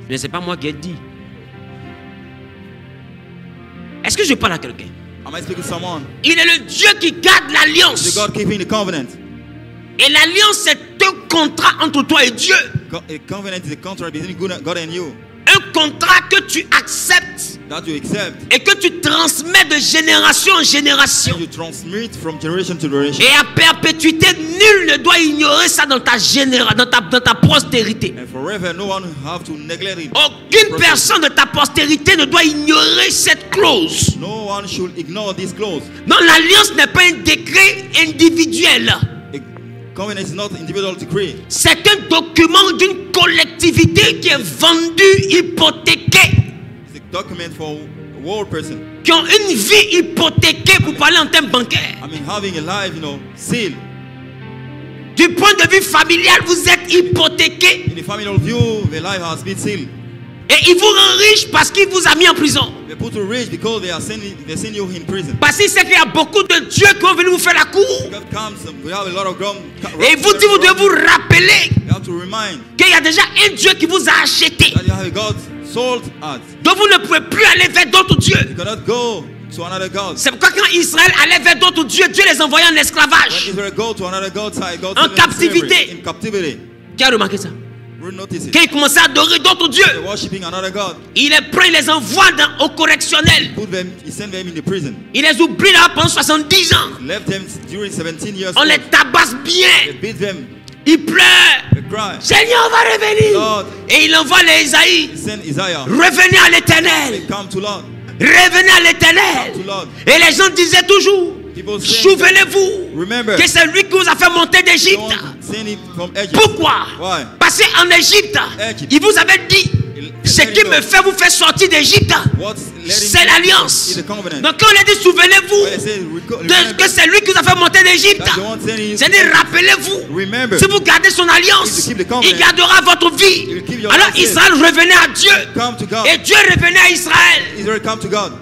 Mais ce n'est pas moi qui ai dit. Est-ce que je parle à quelqu'un? Am I speaking to someone? Il est le Dieu qui garde The l'alliance. God keeping the covenant. Et l'alliance, c'est un contrat entre toi et Dieu. A covenant is a contract between God and you Un contrat que tu acceptes that you accept et que tu transmets de génération en génération. and you transmit from generation to generation. Et à perpétuité, nul ne doit ignorer ça dans ta dans ta postérité. And forever, no one have to neglect it. Aucune personne de ta postérité ne doit ignorer cette clause. No one should ignore this clause. Non, l'alliance n'est pas un décret individuel. A covenant is not individual decree. C'est un document d'une collectivité qui est vendue, hypothéquée, It's a document for a world person. qui ont une vie hypothéquée pour parler en termes bancaires. I mean, having a life, seal. Du point de vue familial, vous êtes hypothéqué. In the familial view, the life has been sealed. Et il vous rend riche parce qu'il vous a mis en prison. They put you rich because they send you in prison. Parce qu'il sait qu'il y a beaucoup de dieux qui vont venir vous faire la cour. God comes, we have a lot of Et il vous dit, vous devez vous rappeler You have to remind qu'il y a déjà un Dieu qui vous a acheté. that you have a God sold at. Donc vous ne pouvez plus aller vers d'autres dieux. You cannot go to another God. C'est pourquoi quand Israël allait vers d'autres dieux, Dieu les envoyait en When esclavage. Israel go to another God's side, God En send them captivité. slavery, in captivity. Qui a remarqué ça? We notice it. Quand ils commençaient à adorer d'autres dieux, They're worshiping another God. il les prend, il les envoie au correctionnel. He sent them in the prison. Il les oublie là pendant 70 ans. Left them during 17 years. On les old. tabasse bien. They beat them. Ils pleurent. They cry. Seigneur va revenir. Lord. Et il envoie les Isaïe. He sent Isaiah. Revenez à They l'éternel. come to Lord. Revenez à l'éternel. To Lord. Et les gens disaient toujours, People say, souvenez-vous remember, que c'est lui qui vous a fait monter d'Égypte. don't send it from Egypt. Pourquoi? Why? Parce qu'en Égypte, Egypt. il vous avait dit, ce qui me fait vous faire sortir d'Égypte, c'est l'alliance. Donc quand on a dit souvenez-vous que c'est lui qui vous a fait monter d'Égypte, c'est dit rappelez-vous, Remember, si vous gardez son alliance, il gardera votre vie. Alors Israël revenait à Dieu come to God. et Dieu revenait à Israël. Israel come to God.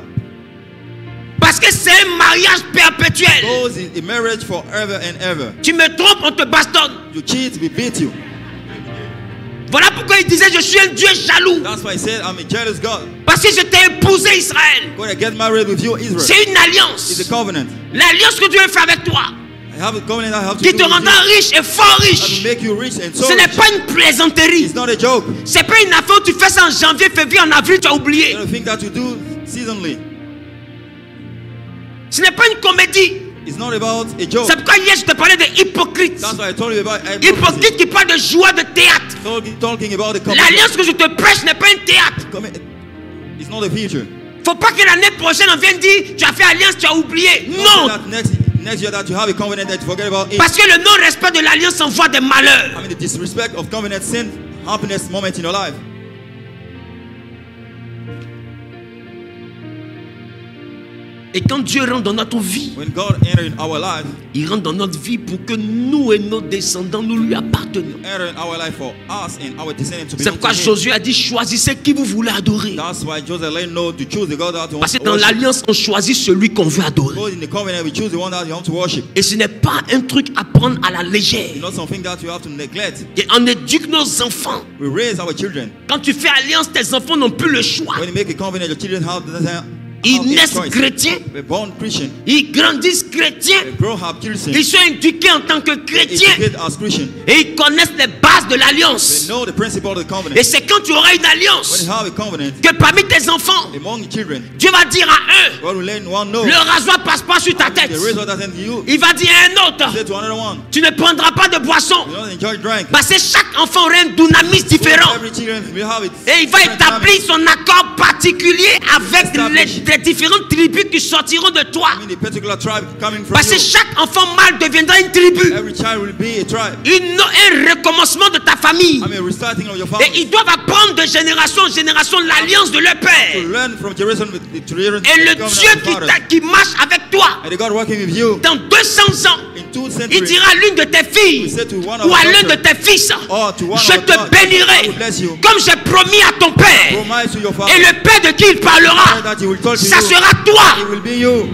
Parce que c'est un mariage perpétuel. Goes in a marriage forever and ever. Tu me trompes, on te bastonne. You cheat, we beat you. Voilà pourquoi il disait je suis un Dieu jaloux. That's why I said I'm a jealous God. Parce que je t'ai épousé Israël. When I get married with you, Israel, C'est une it's alliance. a covenant. L'alliance que Dieu veut faire avec toi, I have a covenant I have to qui do te with you. rendra riche et fort That riche. will make you rich and so Ce n'est rich. pas une plaisanterie. It's not a joke. C'est pas une affaire où tu fais ça en janvier, février, en avril, tu as oublié. You don't think that you do seasonally. Ce n'est pas une comédie. It's not about a joke. C'est pourquoi hier je te parlais des hypocrites. That's why I told you about Hypocrites qui parlent de joie de théâtre. Talking about the covenant. L'alliance que je te prêche n'est pas un théâtre. It's not the future. Faut pas que l'année prochaine on vienne dire tu as fait alliance, tu as oublié. Non. That next year that you have a covenant that you forget about it. Parce que le non-respect de l'alliance envoie des malheurs. I mean, the disrespect of covenant send happiness moment in your life. Et quand Dieu rentre dans notre vie, When God enter in our life, il rentre dans notre vie pour que nous et nos descendants nous lui appartenions. enter in our life for us and our descendants to C'est belong pourquoi to Him. Josué a dit choisissez qui vous voulez adorer. That's why Joseph let him know to choose the God that you want Parce que to dans worship. l'alliance, on choisit celui qu'on veut adorer. Because in the covenant, we choose the one that you want to worship. Et ce n'est pas un truc à prendre à la légère. It's not something that you have to neglect. Et on éduque nos enfants. We raise our children. Quand tu fais alliance, tes enfants n'ont plus le choix. When you make a covenant, your children have Ils a naissent choice. chrétiens, They're born Christian. ils grandissent chrétiens, They grow up Christian. ils sont éduqués en tant que chrétiens Educated as Christian. et ils connaissent les bases de They l'alliance. know the principle of the covenant. Et c'est quand tu auras une When alliance you have a covenant que parmi tes enfants, among the children, Dieu va dire à eux, God will let one know. le rasoir passe pas sur ta tête. The razor doesn't you. Il va dire à un autre, Say to another one, tu ne prendras pas de boisson. you don't enjoy drink. Parce que chaque enfant aura un dunamis différent. Every children will have it. Et il va établir son accord particulier avec les différentes tribus qui sortiront de toi. I mean, the particular tribe coming from Parce que you. chaque enfant mâle deviendra une tribu. Every child will be a tribe. Un recommencement de ta famille. I mean, restarting of your Et family. ils doivent apprendre de génération en génération l'alliance de leur To père. learn from Jerusalem with the children. Et le Dieu qui marche avec toi And the God working with you dans 200 ans, in 2 il centuries. dira à l'une de tes filles He said to one of ou à our l'un de daughters, tes fils, or to one je of te our daughters, bénirai I will bless you. comme j'ai promis à ton père. Promise to your father. Et le père de qui il parlera, That he will talk to ça you. sera It toi. will be you.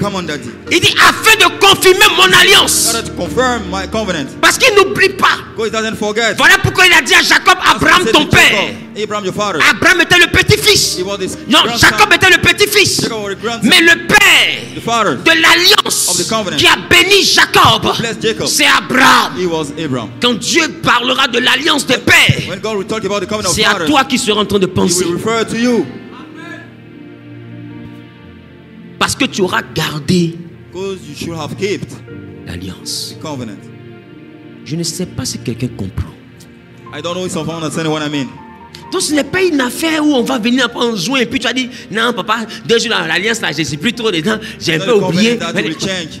Come on, Daddy. Il dit afin de confirmer mon In alliance. order to confirm my covenant. Parce qu'il n'oublie pas. God doesn't forget. Voilà pourquoi il a dit à Jacob, Abraham He said ton to père. Jacob, Abraham your father. Abraham était le petit-fils. He was his Non, grandson. Jacob était le petit-fils. Jacob was the grandson. Mais le The père father. de l'alliance Of the covenant. qui a béni Jacob, Bless Jacob. c'est Abraham. He was Abraham. Quand Dieu parlera de l'alliance des pères, When God will talk about the covenant of c'est à fathers, toi qui sera en train de he penser. will refer to you. Parce que tu auras gardé Because you should have kept l'alliance. the covenant. Je ne sais pas si quelqu'un comprend. I don't know if someone understands what I mean. Donc ce n'est pas une affaire où on va venir en juin et puis tu as dit non papa, 2 jours dans l'alliance là, je ne suis plus trop dedans, j'ai un It's peu not a oublié. covenant that will change.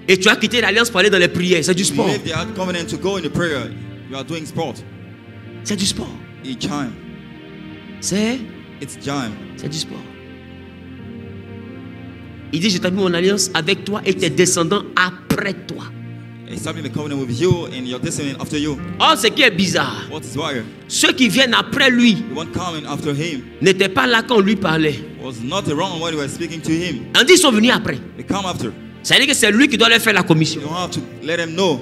Et tu as quitté l'alliance pour aller dans les prières, c'est du You sport. leave the covenant to go in the prayer. You are doing sport. C'est du sport. It's time. It's time. C'est du sport. Il dit, j'établis mon alliance avec toi et tes descendants après toi. Establish the covenant with you and your descendant after you. Or, ce qui est bizarre, What is why? ceux qui viennent après lui The one coming after him n'étaient pas là quand on lui parlait. was not around when you were speaking to him. On dit, ils sont venus après. They come after. Ça veut dire que c'est lui qui doit leur faire la commission. You don't have to let them know.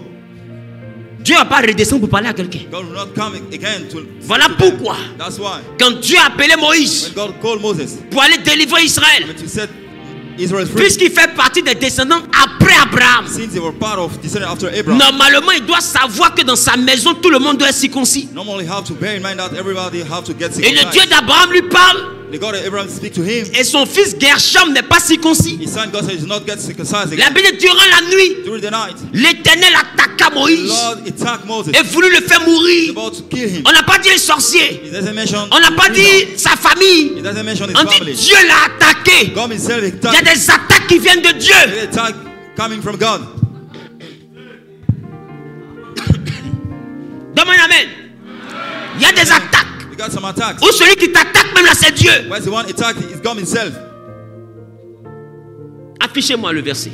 Dieu ne va pas redescendre pour parler à quelqu'un. God will not come again to. Voilà to them. pourquoi, That's why. quand Dieu a appelé Moïse When God called Moses, pour aller délivrer Israël, to set Israel free, puisqu'il fait partie des descendants après Abraham, since they were part of descendant after Abraham, normalement, il doit savoir que dans sa maison, tout le monde doit être circoncis. normally have to bear in mind that everybody have to get Et le Dieu circumcised. d'Abraham lui parle, The God of Abraham speak to him. et son fils Gershom n'est pas circoncis. His son God says not get circumcised La again. Bible dit, durant la nuit, During the night, l'Éternel attaqua the Moïse Lord attacked Moses. et voulut le faire He's mourir. about to kill him. On n'a pas dit un sorcier. He doesn't mention. On n'a pas dit sa famille. He doesn't mention his On dit family. Dieu l'a attaqué. God himself Il y a attacked. des attaques qui viennent de Dieu. The attack coming from God. Donne-moi un amen. Il y a des attaques. We got some attacks. Ou celui qui t'attaque même là, c'est Dieu. Where's the one attack? It's God himself. Affichez-moi le verset.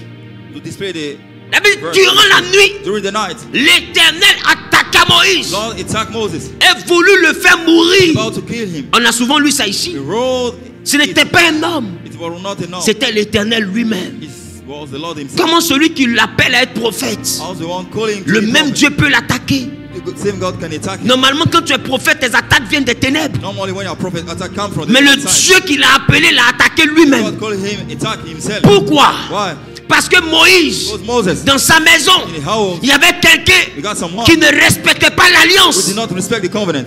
To display the La Bible dit, durant la nuit, during the night. l'Éternel attaqua Moïse Lord attacked Moses. et voulut le faire mourir. About to kill him. On a souvent lu ça ici. The road. Ce n'était pas un homme, It was not enough. c'était l'Éternel lui-même. It was the Lord himself. Comment celui qui l'appelle à être prophète, I was the one calling to le be même prophet. Dieu peut l'attaquer? The same God can attack him. Normalement, quand tu es prophète, tes attaques viennent des ténèbres. Normally when you're a prophet, attack come from the Mais le inside. Dieu qui l'a appelé l'a attaqué lui-même. God called him attack himself. Pourquoi? Why? Parce que Moïse, Because Moses, dans sa maison, in the house, il y avait we quelqu'un got someone qui ne respectait pas who l'alliance. did not respect the covenant.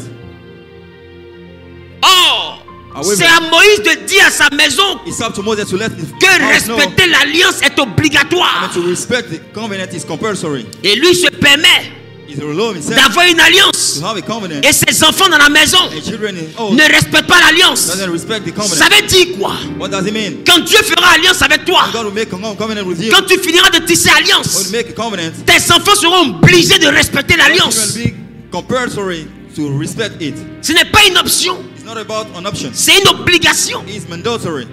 Or, However, c'est à Moïse de dire à sa maison it's up to Moses to let the que house know respecter l'alliance est obligatoire. and to respect the covenant is compulsory. Et lui se permet He's alone himself d'avoir une alliance. to have a covenant. Et ses enfants dans la maison And children in house ne respectent pas l'alliance. doesn't respect the Ça covenant. veut dire quoi? What does it mean? Quand Dieu fera alliance avec toi, God will make a covenant with you. quand tu finiras de tisser When alliance, you make a covenant, tes enfants seront obligés de respecter it l'alliance. will be compulsory to respect it. Ce n'est pas une option, It's not about an option. c'est une obligation. It's mandatory.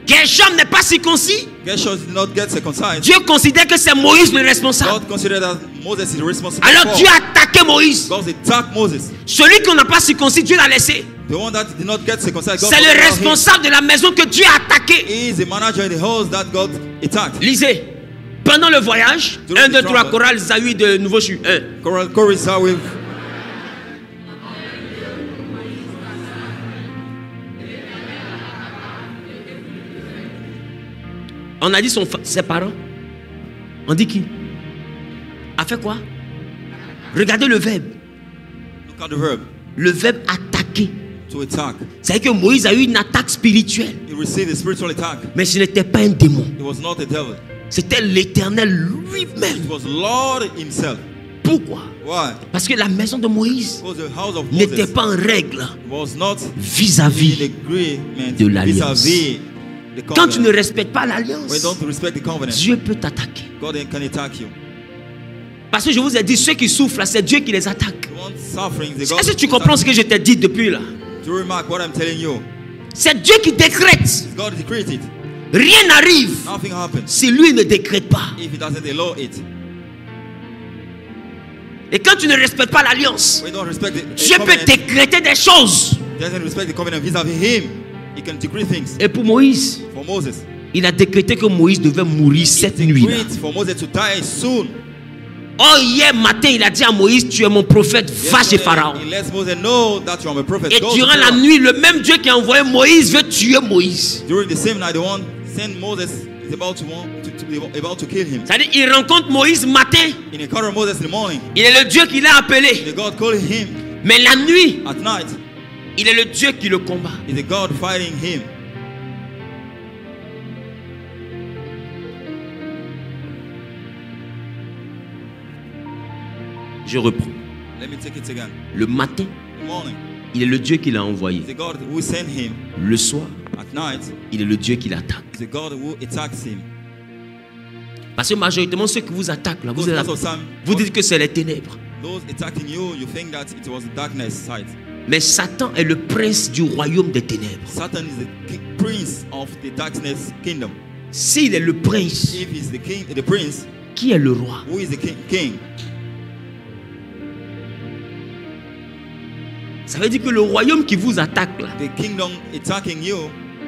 Gershom n'est pas circoncis. Gershon did not get circumcised. Dieu considère que c'est Moïse le responsable. God considered that Moses is responsible Alors for. Dieu a attaqué Moïse. God attacked Moses. Celui qu'on n'a pas circoncis, Dieu l'a laissé. The one that did not get circumcised, God C'est le forgot about him. responsable de la maison que Dieu a attaqué. He is the manager in the house that God attacked. Lisez. Pendant le voyage, During 1, the 2, 3, travel. chorale Zawi de Nouveau Chu. 1. Chorus with On a dit ses parents. On dit qui? A fait quoi? Regardez le verbe. look at the verb Le verbe attaquer. to attack. C'est-à-dire que Moïse a eu une attaque spirituelle. He received a spiritual attack. Mais ce n'était pas un démon. It was not a devil. C'était l'Éternel lui-même. It was Lord himself. Pourquoi? Why? Parce que la maison de Moïse Because the house of n'était Moses pas en règle was not vis-à-vis in agreement de l'alliance. vis-à-vis Quand tu ne respectes pas when l'alliance, you don't respect the covenant, Dieu peut t'attaquer. God can attack you. Parce que je vous ai dit, ceux qui souffrent là, c'est Dieu qui les attaque. You want suffering, the God Est-ce que tu comprends ce que je t'ai dit depuis là? to remark what I'm telling you. C'est Dieu qui décrète. God decreed it. Rien n'arrive Nothing happens si lui ne décrète pas. if he doesn't allow it. Et quand tu ne respectes pas l'alliance, When you don't respect the Dieu peut covenant, décréter des choses. doesn't respect the covenant vis-à-vis him. He can decree things. Et pour Moïse, For Moses, il a décrété que Moïse devait mourir cette nuit. decreed for Moses to die soon. Oh, hier matin, il a dit à Moïse, tu es mon prophète, va chez Pharaon. He lets Moses know that you are my prophet. Et Go to durant la Pharaoh. nuit, le même Dieu qui a envoyé Moïse veut tuer Moïse. During the same night, the one sent Moses is about to be about to kill him. C'est-à-dire, il rencontre Moïse matin. In the encounter of Moses in the morning, Il est le Dieu qui l'a appelé. the God called him. Mais la nuit, At night, il est le Dieu qui le combat. is the God fighting him. Je reprends. Let me take it again. Le matin, In the morning, il est le Dieu qui l'a envoyé. is the God who sent him. Le soir, At night, il est le Dieu qui l'attaque. is the God who attacks him. Parce que majoritairement, ceux qui vous attaquent, là, Because most of the time, vous dites que c'est les ténèbres. those attacking you, you think that it was the darkness side. Mais Satan est le prince du royaume des ténèbres. Satan is the prince of the darkness kingdom. S'il est le prince, If he's the king, the prince, qui est le roi? who is the king? Ça veut dire que le royaume qui vous attaque, là, The kingdom attacking you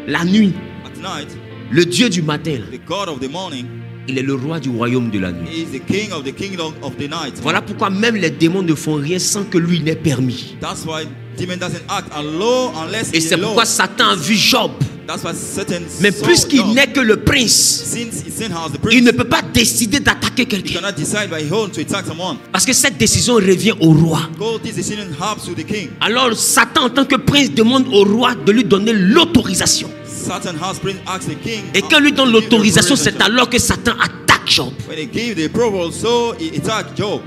la nuit, at night, le Dieu du matin, là, the God of the morning, il est le roi du royaume de la nuit. is the king of the kingdom of the night. Voilà pourquoi même les démons ne font rien sans que lui n'ait permis. That's why demon doesn't act alone unless Et he c'est alone. pourquoi Satan a vu Job. That's why Satan Mais saw puisqu'il Job. n'est que le prince, Since he sent as the il prince, ne peut pas décider d'attaquer he quelqu'un. cannot decide by his own to attack someone. Parce que cette décision revient au roi. Go, this decision happens to the king. Alors Satan en tant que prince demande au roi de lui donner l'autorisation. Satan has prince asked the king. Et quand lui donne to give the l'autorisation, c'est authorization. alors que Satan attaque Job. When he gave the approval, so he attacked Job.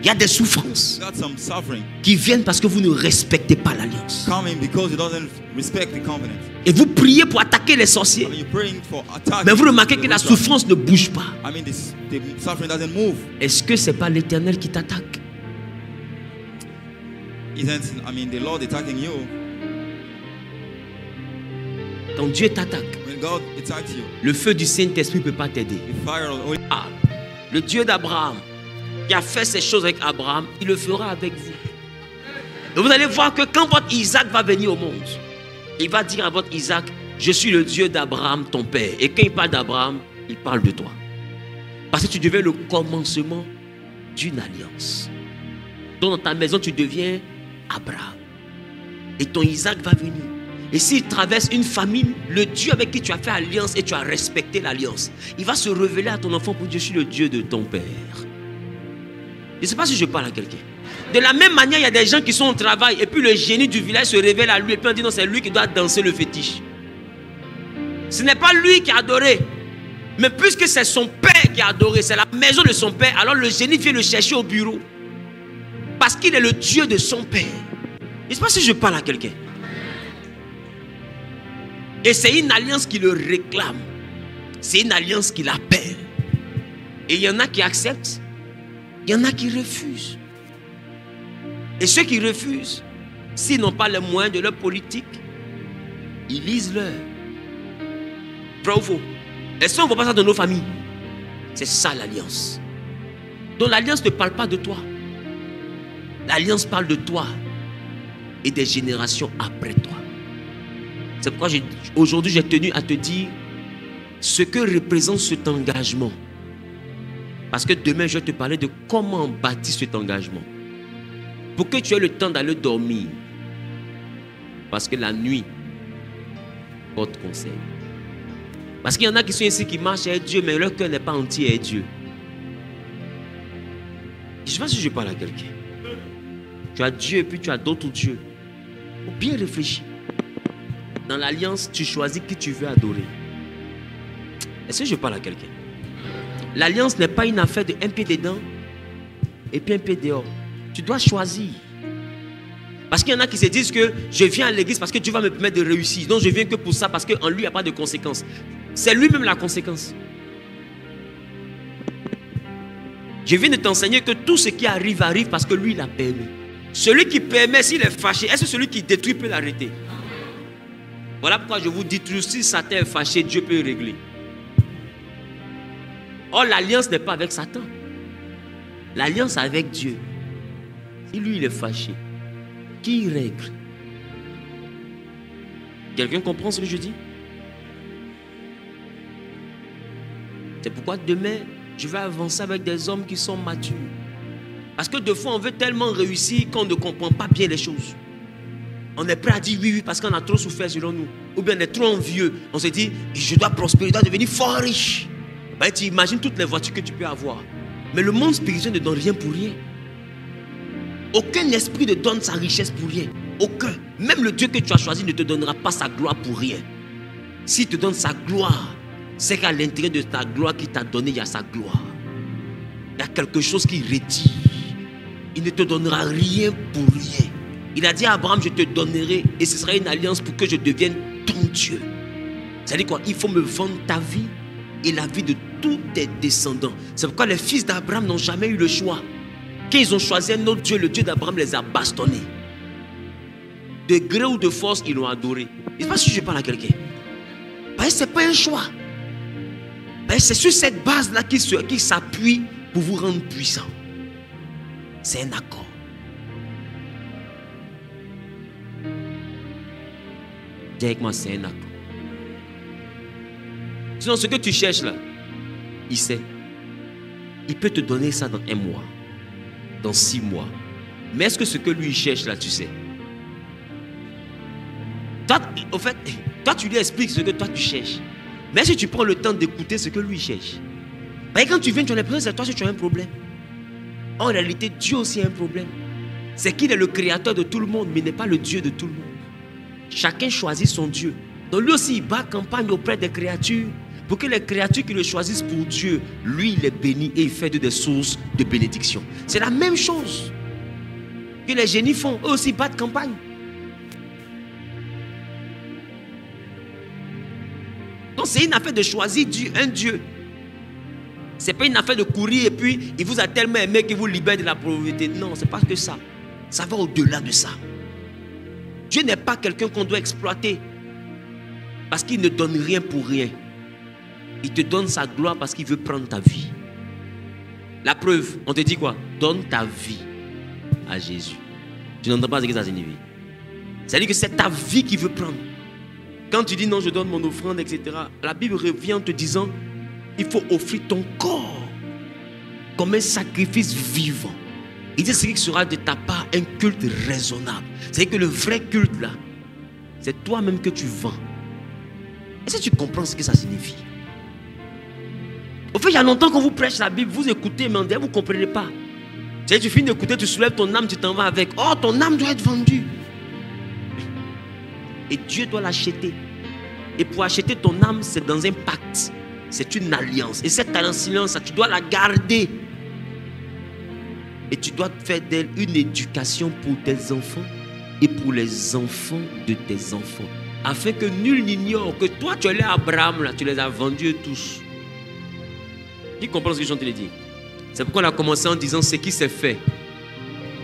Il y a des souffrances Got some suffering qui viennent parce que vous ne respectez pas l'alliance. coming because he doesn't respect the covenant. Et vous priez pour attaquer les I sorciers. mean, you're praying for attack. Mais vous remarquez que la souffrance ne bouge pas. I mean, the suffering doesn't move. Est-ce que c'est pas l'Éternel qui t'attaque? Isn't, I mean, the Lord attacking you. Quand Dieu t'attaque, When God attacks you, le feu du Saint-Esprit ne peut pas t'aider. the fire of the Holy Ah, le Dieu d'Abraham, qui a fait ces choses avec Abraham, il le fera avec vous. Et vous allez voir que quand votre Isaac va venir au monde, il va dire à votre Isaac, je suis le Dieu d'Abraham, ton père. Et quand il parle d'Abraham, il parle de toi. Parce que tu deviens le commencement d'une alliance. Donc dans ta maison, tu deviens Abraham. Et ton Isaac va venir. Et s'il traverse une famine, le Dieu avec qui tu as fait alliance et tu as respecté l'alliance, il va se révéler à ton enfant pour dire, je suis le Dieu de ton père. Je ne sais pas si je parle à quelqu'un. De la même manière, il y a des gens qui sont au travail et puis le génie du village se révèle à lui et puis on dit non, c'est lui qui doit danser le fétiche. Ce n'est pas lui qui a adoré. Mais puisque c'est son père qui a adoré, c'est la maison de son père, alors le génie vient le chercher au bureau. Parce qu'il est le Dieu de son père. Je ne sais pas si je parle à quelqu'un. Et c'est une alliance qui le réclame. C'est une alliance qui l'appelle. Et il y en a qui acceptent. Il y en a qui refusent. Et ceux qui refusent, s'ils n'ont pas les moyens de leur politique, ils lisent leur. Vrai ou faux? Est-ce qu'on ne voit pas ça dans nos familles? C'est ça l'alliance. Donc l'alliance ne parle pas de toi. L'alliance parle de toi et des générations après toi. C'est pourquoi aujourd'hui j'ai tenu à te dire ce que représente cet engagement. Parce que demain je vais te parler de comment bâtir cet engagement. Pour que tu aies le temps d'aller dormir. Parce que la nuit porte conseil. Parce qu'il y en a qui sont ici qui marchent avec Dieu, mais leur cœur n'est pas entier avec Dieu. Je ne sais pas si je parle à quelqu'un. Tu as Dieu et puis tu as d'autres dieux. Il faut bien réfléchir. Dans l'alliance, tu choisis qui tu veux adorer. Est-ce que je parle à quelqu'un? L'alliance n'est pas une affaire de un pied dedans et puis un pied dehors. Tu dois choisir. Parce qu'il y en a qui se disent que je viens à l'église parce que Dieu va me permettre de réussir. Donc je viens que pour ça parce qu'en lui, il n'y a pas de conséquences. C'est lui-même la conséquence. Je viens de t'enseigner que tout ce qui arrive, arrive parce que lui, il a permis. Celui qui permet, s'il est fâché, est-ce que celui qui détruit peut l'arrêter? Voilà pourquoi je vous dis toujours, si Satan est fâché, Dieu peut régler. Or, l'alliance n'est pas avec Satan. L'alliance est avec Dieu. Si lui, il est fâché, qui règle? Quelqu'un comprend ce que je dis? C'est pourquoi demain, je vais avancer avec des hommes qui sont matures. Parce que des fois, on veut tellement réussir qu'on ne comprend pas bien les choses. On est prêt à dire oui, oui, parce qu'on a trop souffert selon nous. Ou bien on est trop envieux. On se dit, je dois prospérer, je dois devenir fort riche. Ben, tu imagines toutes les voitures que tu peux avoir. Mais le monde spirituel ne donne rien pour rien. Aucun esprit ne donne sa richesse pour rien. Aucun. Même le Dieu que tu as choisi ne te donnera pas sa gloire pour rien. S'il te donne sa gloire, c'est qu'à l'intérieur de ta gloire qu'il t'a donné, il y a sa gloire. Il y a quelque chose qui retire. Il ne te donnera rien pour rien. Il a dit à Abraham, je te donnerai et ce sera une alliance pour que je devienne ton Dieu. C'est-à-dire quoi? Il faut me vendre ta vie et la vie de tous tes descendants. C'est pourquoi les fils d'Abraham n'ont jamais eu le choix. Quand ils ont choisi un autre Dieu, le Dieu d'Abraham les a bastonnés. De gré ou de force, ils l'ont adoré. Je ne sais pas si je parle à quelqu'un. Ce n'est pas un choix. C'est sur cette base-là qu'il s'appuie pour vous rendre puissant. C'est un accord. Dis avec moi, c'est un accord. Sinon, ce que tu cherches là, il sait. Il peut te donner ça dans 1 mois, dans 6 mois. Mais est-ce que ce que lui cherche là, tu sais? Toi, au fait, toi tu lui expliques ce que toi tu cherches. Mais si tu prends le temps d'écouter ce que lui cherche, quand tu viens, tu as l'impression que c'est toi si tu as un problème. En réalité, Dieu aussi a un problème. C'est qu'il est le créateur de tout le monde, mais il n'est pas le Dieu de tout le monde. Chacun choisit son Dieu. Donc lui aussi, il bat campagne auprès des créatures pour que les créatures qui le choisissent pour Dieu, lui, il est béni et il fait des sources de bénédiction. C'est la même chose que les génies font. Eux aussi battent campagne. Donc c'est une affaire de choisir un Dieu. Ce n'est pas une affaire de courir et puis il vous a tellement aimé qu'il vous libère de la pauvreté. Non, ce n'est pas que ça. Ça va au-delà de ça. Dieu n'est pas quelqu'un qu'on doit exploiter parce qu'il ne donne rien pour rien. Il te donne sa gloire parce qu'il veut prendre ta vie. La preuve, on te dit quoi? Donne ta vie à Jésus. Tu n'entends pas ce que ça signifie. C'est-à-dire que c'est ta vie qu'il veut prendre. Quand tu dis non, je donne mon offrande, etc., la Bible revient en te disant, il faut offrir ton corps comme un sacrifice vivant. Il dit ce qui sera de ta part un culte raisonnable. C'est-à-dire que le vrai culte là, c'est toi-même que tu vends. Est-ce que tu comprends ce que ça signifie? Au fait, il y a longtemps qu'on vous prêche la Bible, vous écoutez, mais vous ne comprenez pas. C'est-à-dire tu finis d'écouter, tu soulèves ton âme, tu t'en vas avec. Oh, ton âme doit être vendue. Et Dieu doit l'acheter. Et pour acheter ton âme, c'est dans un pacte. C'est une alliance. Et cette alliance, tu dois la garder. Et tu dois faire d'elle une éducation pour tes enfants et pour les enfants de tes enfants. Afin que nul n'ignore que toi, tu es Abraham, là, tu les as vendus tous. Qui comprend ce que je te dit? C'est pourquoi on a commencé en disant ce qui s'est fait,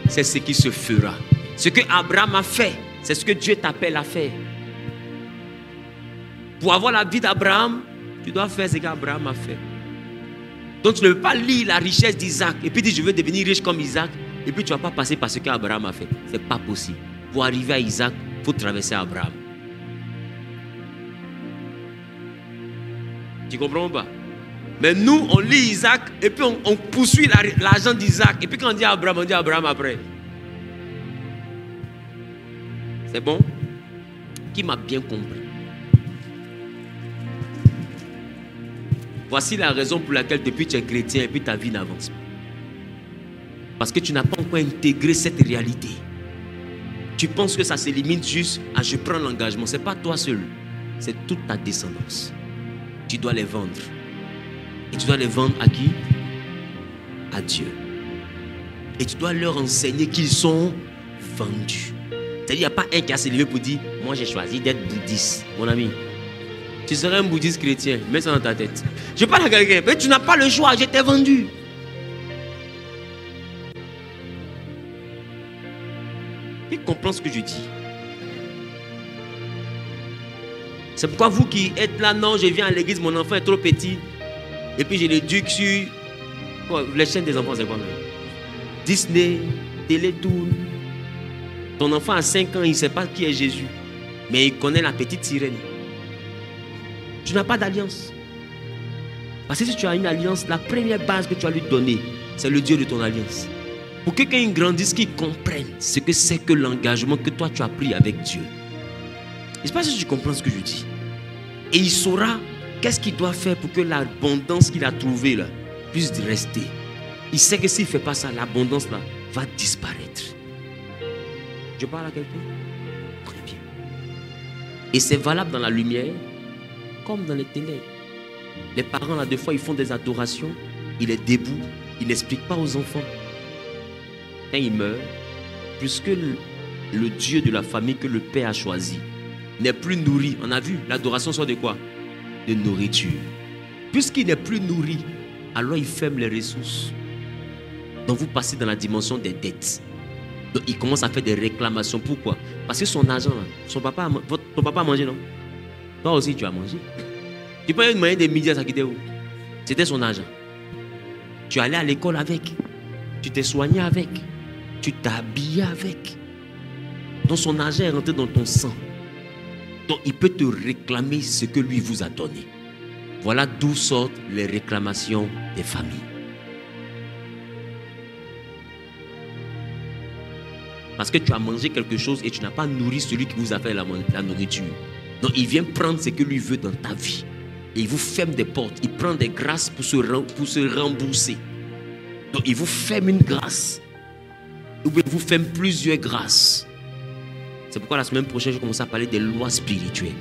c'est ce qui se fera. Ce que Abraham a fait, c'est ce que Dieu t'appelle à faire. Pour avoir la vie d'Abraham, tu dois faire ce qu'Abraham a fait. Donc tu ne peux pas lire la richesse d'Isaac et puis dire je veux devenir riche comme Isaac et puis tu ne vas pas passer par ce qu'Abraham a fait. Ce n'est pas possible. Pour arriver à Isaac, il faut traverser Abraham. Tu comprends pas? Mais nous, on lit Isaac et puis on poursuit l'argent d'Isaac. Et puis quand on dit Abraham après. C'est bon? Qui m'a bien compris? Voici la raison pour laquelle depuis tu es chrétien et puis ta vie n'avance pas. Parce que tu n'as pas encore intégré cette réalité. Tu penses que ça se limite juste à je prends l'engagement. Ce n'est pas toi seul. C'est toute ta descendance. Tu dois les vendre. Et tu dois les vendre à qui? À Dieu. Et tu dois leur enseigner qu'ils sont vendus. C'est-à-dire, il n'y a pas un qui a se levé pour dire, moi j'ai choisi d'être bouddhiste. Mon ami, tu serais un bouddhiste chrétien, mets ça dans ta tête. Je parle à quelqu'un, mais tu n'as pas le choix, je t'ai vendu. Qui comprend ce que je dis? C'est pourquoi vous qui êtes là, non, je viens à l'église, mon enfant est trop petit, et puis je l'éduque sur les chaînes des enfants, c'est quoi même? Disney, Télétoon. Ton enfant a 5 ans, il ne sait pas qui est Jésus, mais il connaît la petite sirène. Tu n'as pas d'alliance. Parce que si tu as une alliance, la première base que tu vas lui donner, c'est le Dieu de ton alliance. Pour que quelqu'un grandisse, qu'il comprenne ce que c'est que l'engagement que toi tu as pris avec Dieu. Je ne sais pas si tu comprends ce que je dis. Et il saura qu'est-ce qu'il doit faire pour que l'abondance qu'il a trouvée là puisse rester. Il sait que s'il ne fait pas ça, l'abondance là va disparaître. Je parle à quelqu'un? Très bien. Et c'est valable dans la lumière comme dans les ténèbres. Les parents là, des fois, ils font des adorations, il est debout, ils n'expliquent pas aux enfants. Quand il meurt, puisque le Dieu de la famille que le Père a choisi n'est plus nourri. On a vu, l'adoration soit de quoi? De nourriture. Puisqu'il n'est plus nourri, alors il ferme les ressources. Donc vous passez dans la dimension des dettes. Donc il commence à faire des réclamations. Pourquoi? Parce que son argent, là, ton papa a mangé, non? Toi aussi tu as mangé. Tu peux demander des milliers à ça quitter où? C'était son argent. Tu allais à l'école avec. Tu t'es soigné avec. Tu t'es habillé avec. Donc son argent est rentré dans ton sang. Donc il peut te réclamer ce que lui vous a donné. Voilà d'où sortent les réclamations des familles. Parce que tu as mangé quelque chose et tu n'as pas nourri celui qui vous a fait la nourriture. Donc il vient prendre ce que lui veut dans ta vie. Et il vous ferme des portes. Il prend des grâces pour se rembourser. Donc il vous ferme une grâce. Ou bien il vous ferme plusieurs grâces. C'est pourquoi la semaine prochaine, je vais commencer à parler des lois spirituelles.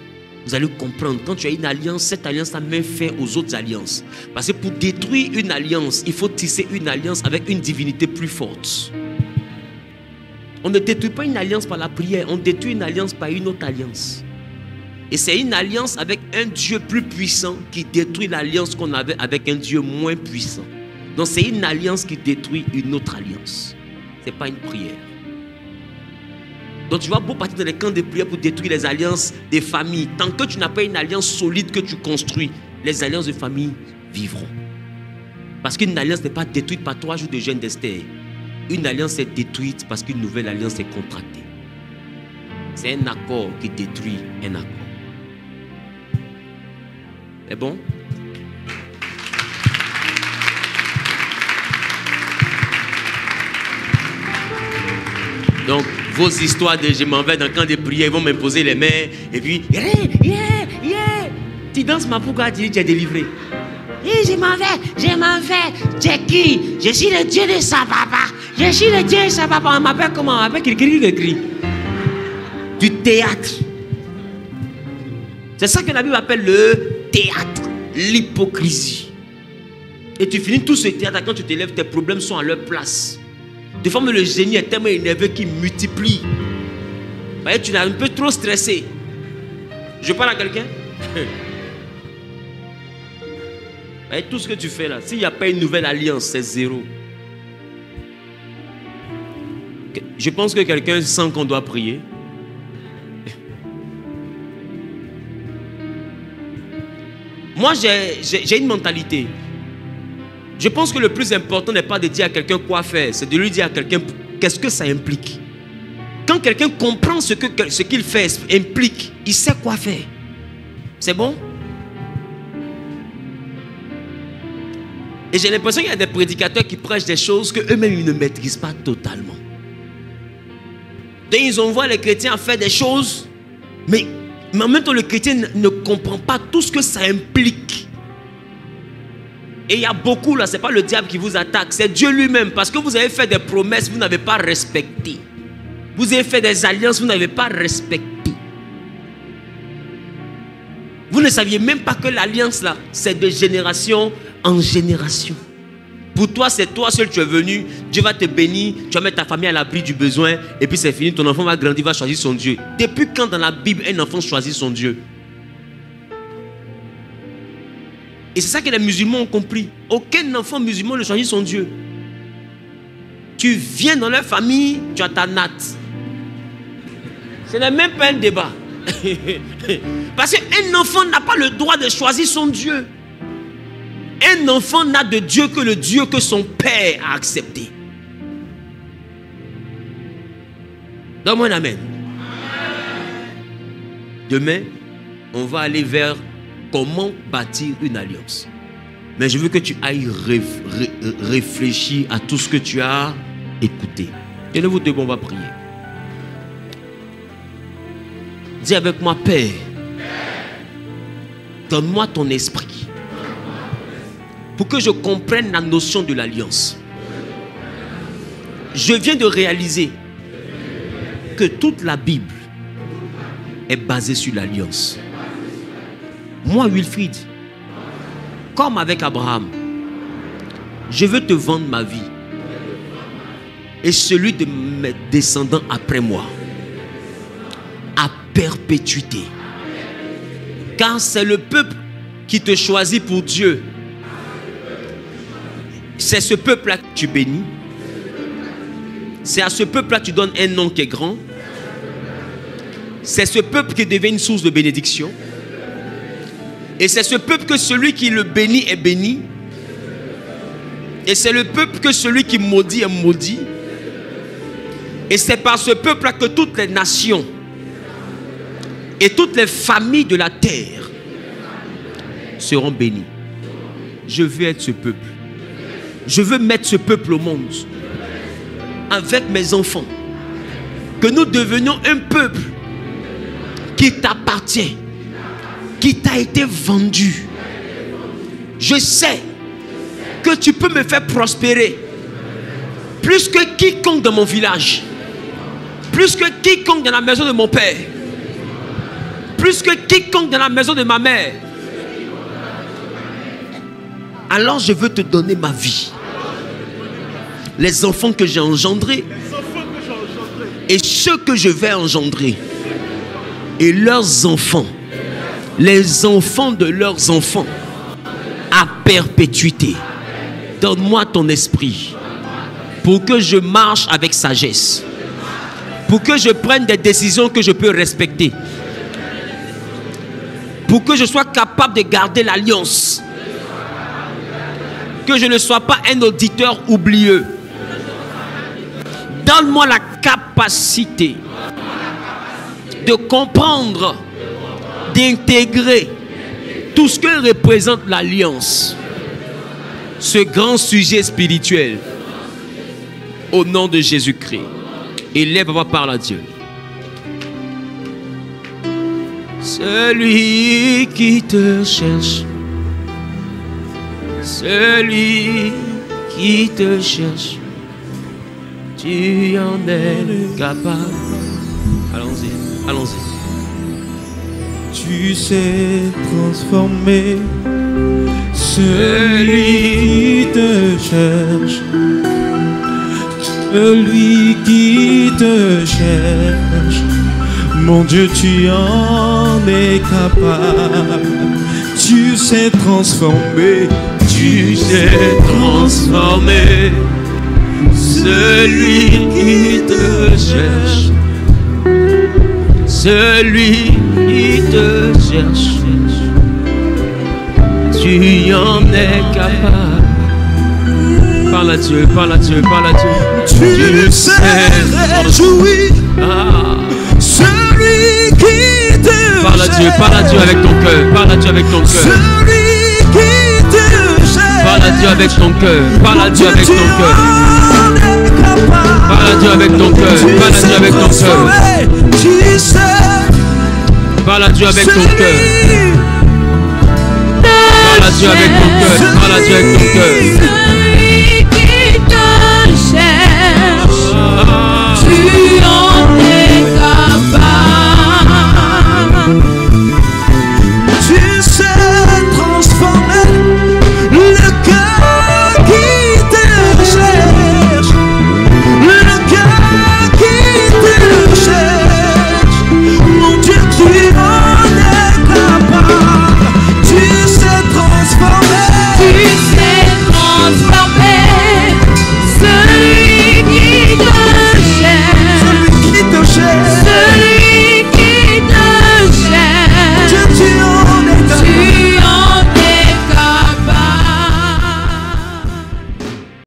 Vous allez comprendre, quand tu as une alliance, cette alliance-là met fin aux autres alliances. Parce que pour détruire une alliance, il faut tisser une alliance avec une divinité plus forte. On ne détruit pas une alliance par la prière, on détruit une alliance par une autre alliance. Et c'est une alliance avec un Dieu plus puissant qui détruit l'alliance qu'on avait avec un Dieu moins puissant. Donc c'est une alliance qui détruit une autre alliance. Ce n'est pas une prière. Donc tu vas beau partir dans les camps de prière pour détruire les alliances des familles. Tant que tu n'as pas une alliance solide que tu construis, les alliances de famille vivront. Parce qu'une alliance n'est pas détruite par 3 jours de jeûne d'Esther. Une alliance est détruite parce qu'une nouvelle alliance est contractée. C'est un accord qui détruit un accord. C'est bon? Donc, vos histoires de je m'en vais dans le camp de prière, ils vont m'imposer les mains et puis, tu danses ma pourquoi tu dis tu es délivré? Je m'en vais, tu es qui? Je suis le Dieu de sa papa. Je suis le Dieu de sa papa. On m'appelle comment? On m'appelle Kiri. Du théâtre. C'est ça que la Bible appelle le théâtre, l'hypocrisie. Et tu finis tout ce théâtre, quand tu te lèves, tes problèmes sont à leur place. Des fois, le génie est tellement énervé qu'il multiplie. Vous voyez, tu es un peu trop stressé. Je parle à quelqu'un? Vous voyez, tout ce que tu fais là, s'il n'y a pas une nouvelle alliance, c'est zéro. Je pense que quelqu'un sent qu'on doit prier. Moi, j'ai une mentalité. Je pense que le plus important n'est pas de dire à quelqu'un quoi faire, c'est de lui dire à quelqu'un qu'est-ce que ça implique. Quand quelqu'un comprend ce qu'il fait implique, il sait quoi faire. C'est bon? Et j'ai l'impression qu'il y a des prédicateurs qui prêchent des choses qu'eux-mêmes ils ne maîtrisent pas totalement. Donc ils envoient les chrétiens à faire des choses, mais en même temps le chrétien ne comprend pas tout ce que ça implique. Et il y a beaucoup là, ce n'est pas le diable qui vous attaque, c'est Dieu lui-même. Parce que vous avez fait des promesses, vous n'avez pas respecté. Vous avez fait des alliances, vous n'avez pas respecté. Vous ne saviez même pas que l'alliance là, c'est de génération en génération. Pour toi, c'est toi seul, tu es venu. Dieu va te bénir. Tu vas mettre ta famille à l'abri du besoin. Et puis c'est fini. Ton enfant va grandir, va choisir son Dieu. Depuis quand dans la Bible, un enfant choisit son Dieu? Et c'est ça que les musulmans ont compris. Aucun enfant musulman ne choisit son Dieu. Tu viens dans leur famille, tu as ta natte. Ce n'est même pas un débat. Parce qu'un enfant n'a pas le droit de choisir son Dieu. Un enfant n'a de Dieu que le Dieu que son père a accepté. Donne-moi un amen. Demain, on va aller vers comment bâtir une alliance. Mais je veux que tu ailles réfléchir à tout ce que tu as écouté. Et là, vous deux, on va prier. Dis avec moi, Père, donne-moi ton esprit pour que je comprenne la notion de l'alliance. Je viens de réaliser que toute la Bible est basée sur l'alliance. Moi, Wilfried, comme avec Abraham, je veux te vendre ma vie et celui de mes descendants après moi à perpétuité. Car c'est le peuple qui te choisit pour Dieu. C'est ce peuple-là que tu bénis. C'est à ce peuple-là que tu donnes un nom qui est grand. C'est ce peuple qui devient une source de bénédiction. Et c'est ce peuple que celui qui le bénit est béni. Et c'est le peuple que celui qui maudit est maudit. Et c'est par ce peuple-là que toutes les nations et toutes les familles de la terre seront bénies. Je veux être ce peuple. Je veux mettre ce peuple au monde avec mes enfants. Que nous devenions un peuple qui t'appartient, qui t'a été vendu. Je sais que tu peux me faire prospérer plus que quiconque dans mon village, plus que quiconque dans la maison de mon père, plus que quiconque dans la maison de ma mère. Alors je veux te donner ma vie, les enfants que j'ai engendrés et ceux que je vais engendrer et leurs enfants, les enfants de leurs enfants à perpétuité. Donne-moi ton esprit pour que je marche avec sagesse, pour que je prenne des décisions que je peux respecter, pour que je sois capable de garder l'alliance, que je ne sois pas un auditeur oublieux. Donne-moi la capacité de comprendre, d'intégrer tout ce que représente l'alliance, ce grand sujet spirituel, au nom de Jésus-Christ. Élève, va parler à Dieu. Celui qui te cherche, celui qui te cherche, tu en es capable. Allons-y, allons-y. Tu sais transformer celui qui te cherche, celui qui te cherche. Mon Dieu, tu en es capable. Tu sais transformer, Tu sais transformer celui qui te cherche, celui qui te cherche. Tu en es capable. Parle à Dieu, parle à Dieu, parle à Dieu. tu sais réjouir celui qui te Parle à Dieu, parle à Dieu avec ton cœur, parle à Dieu avec ton cœur. celui qui te cherche. Parle à Dieu avec ton cœur, parle à Dieu avec ton cœur. Parle à Dieu avec ton cœur, parle à Dieu avec ton cœur. Parle à Dieu avec ton cœur. Parle à Dieu avec ton cœur, parle à Dieu avec ton cœur.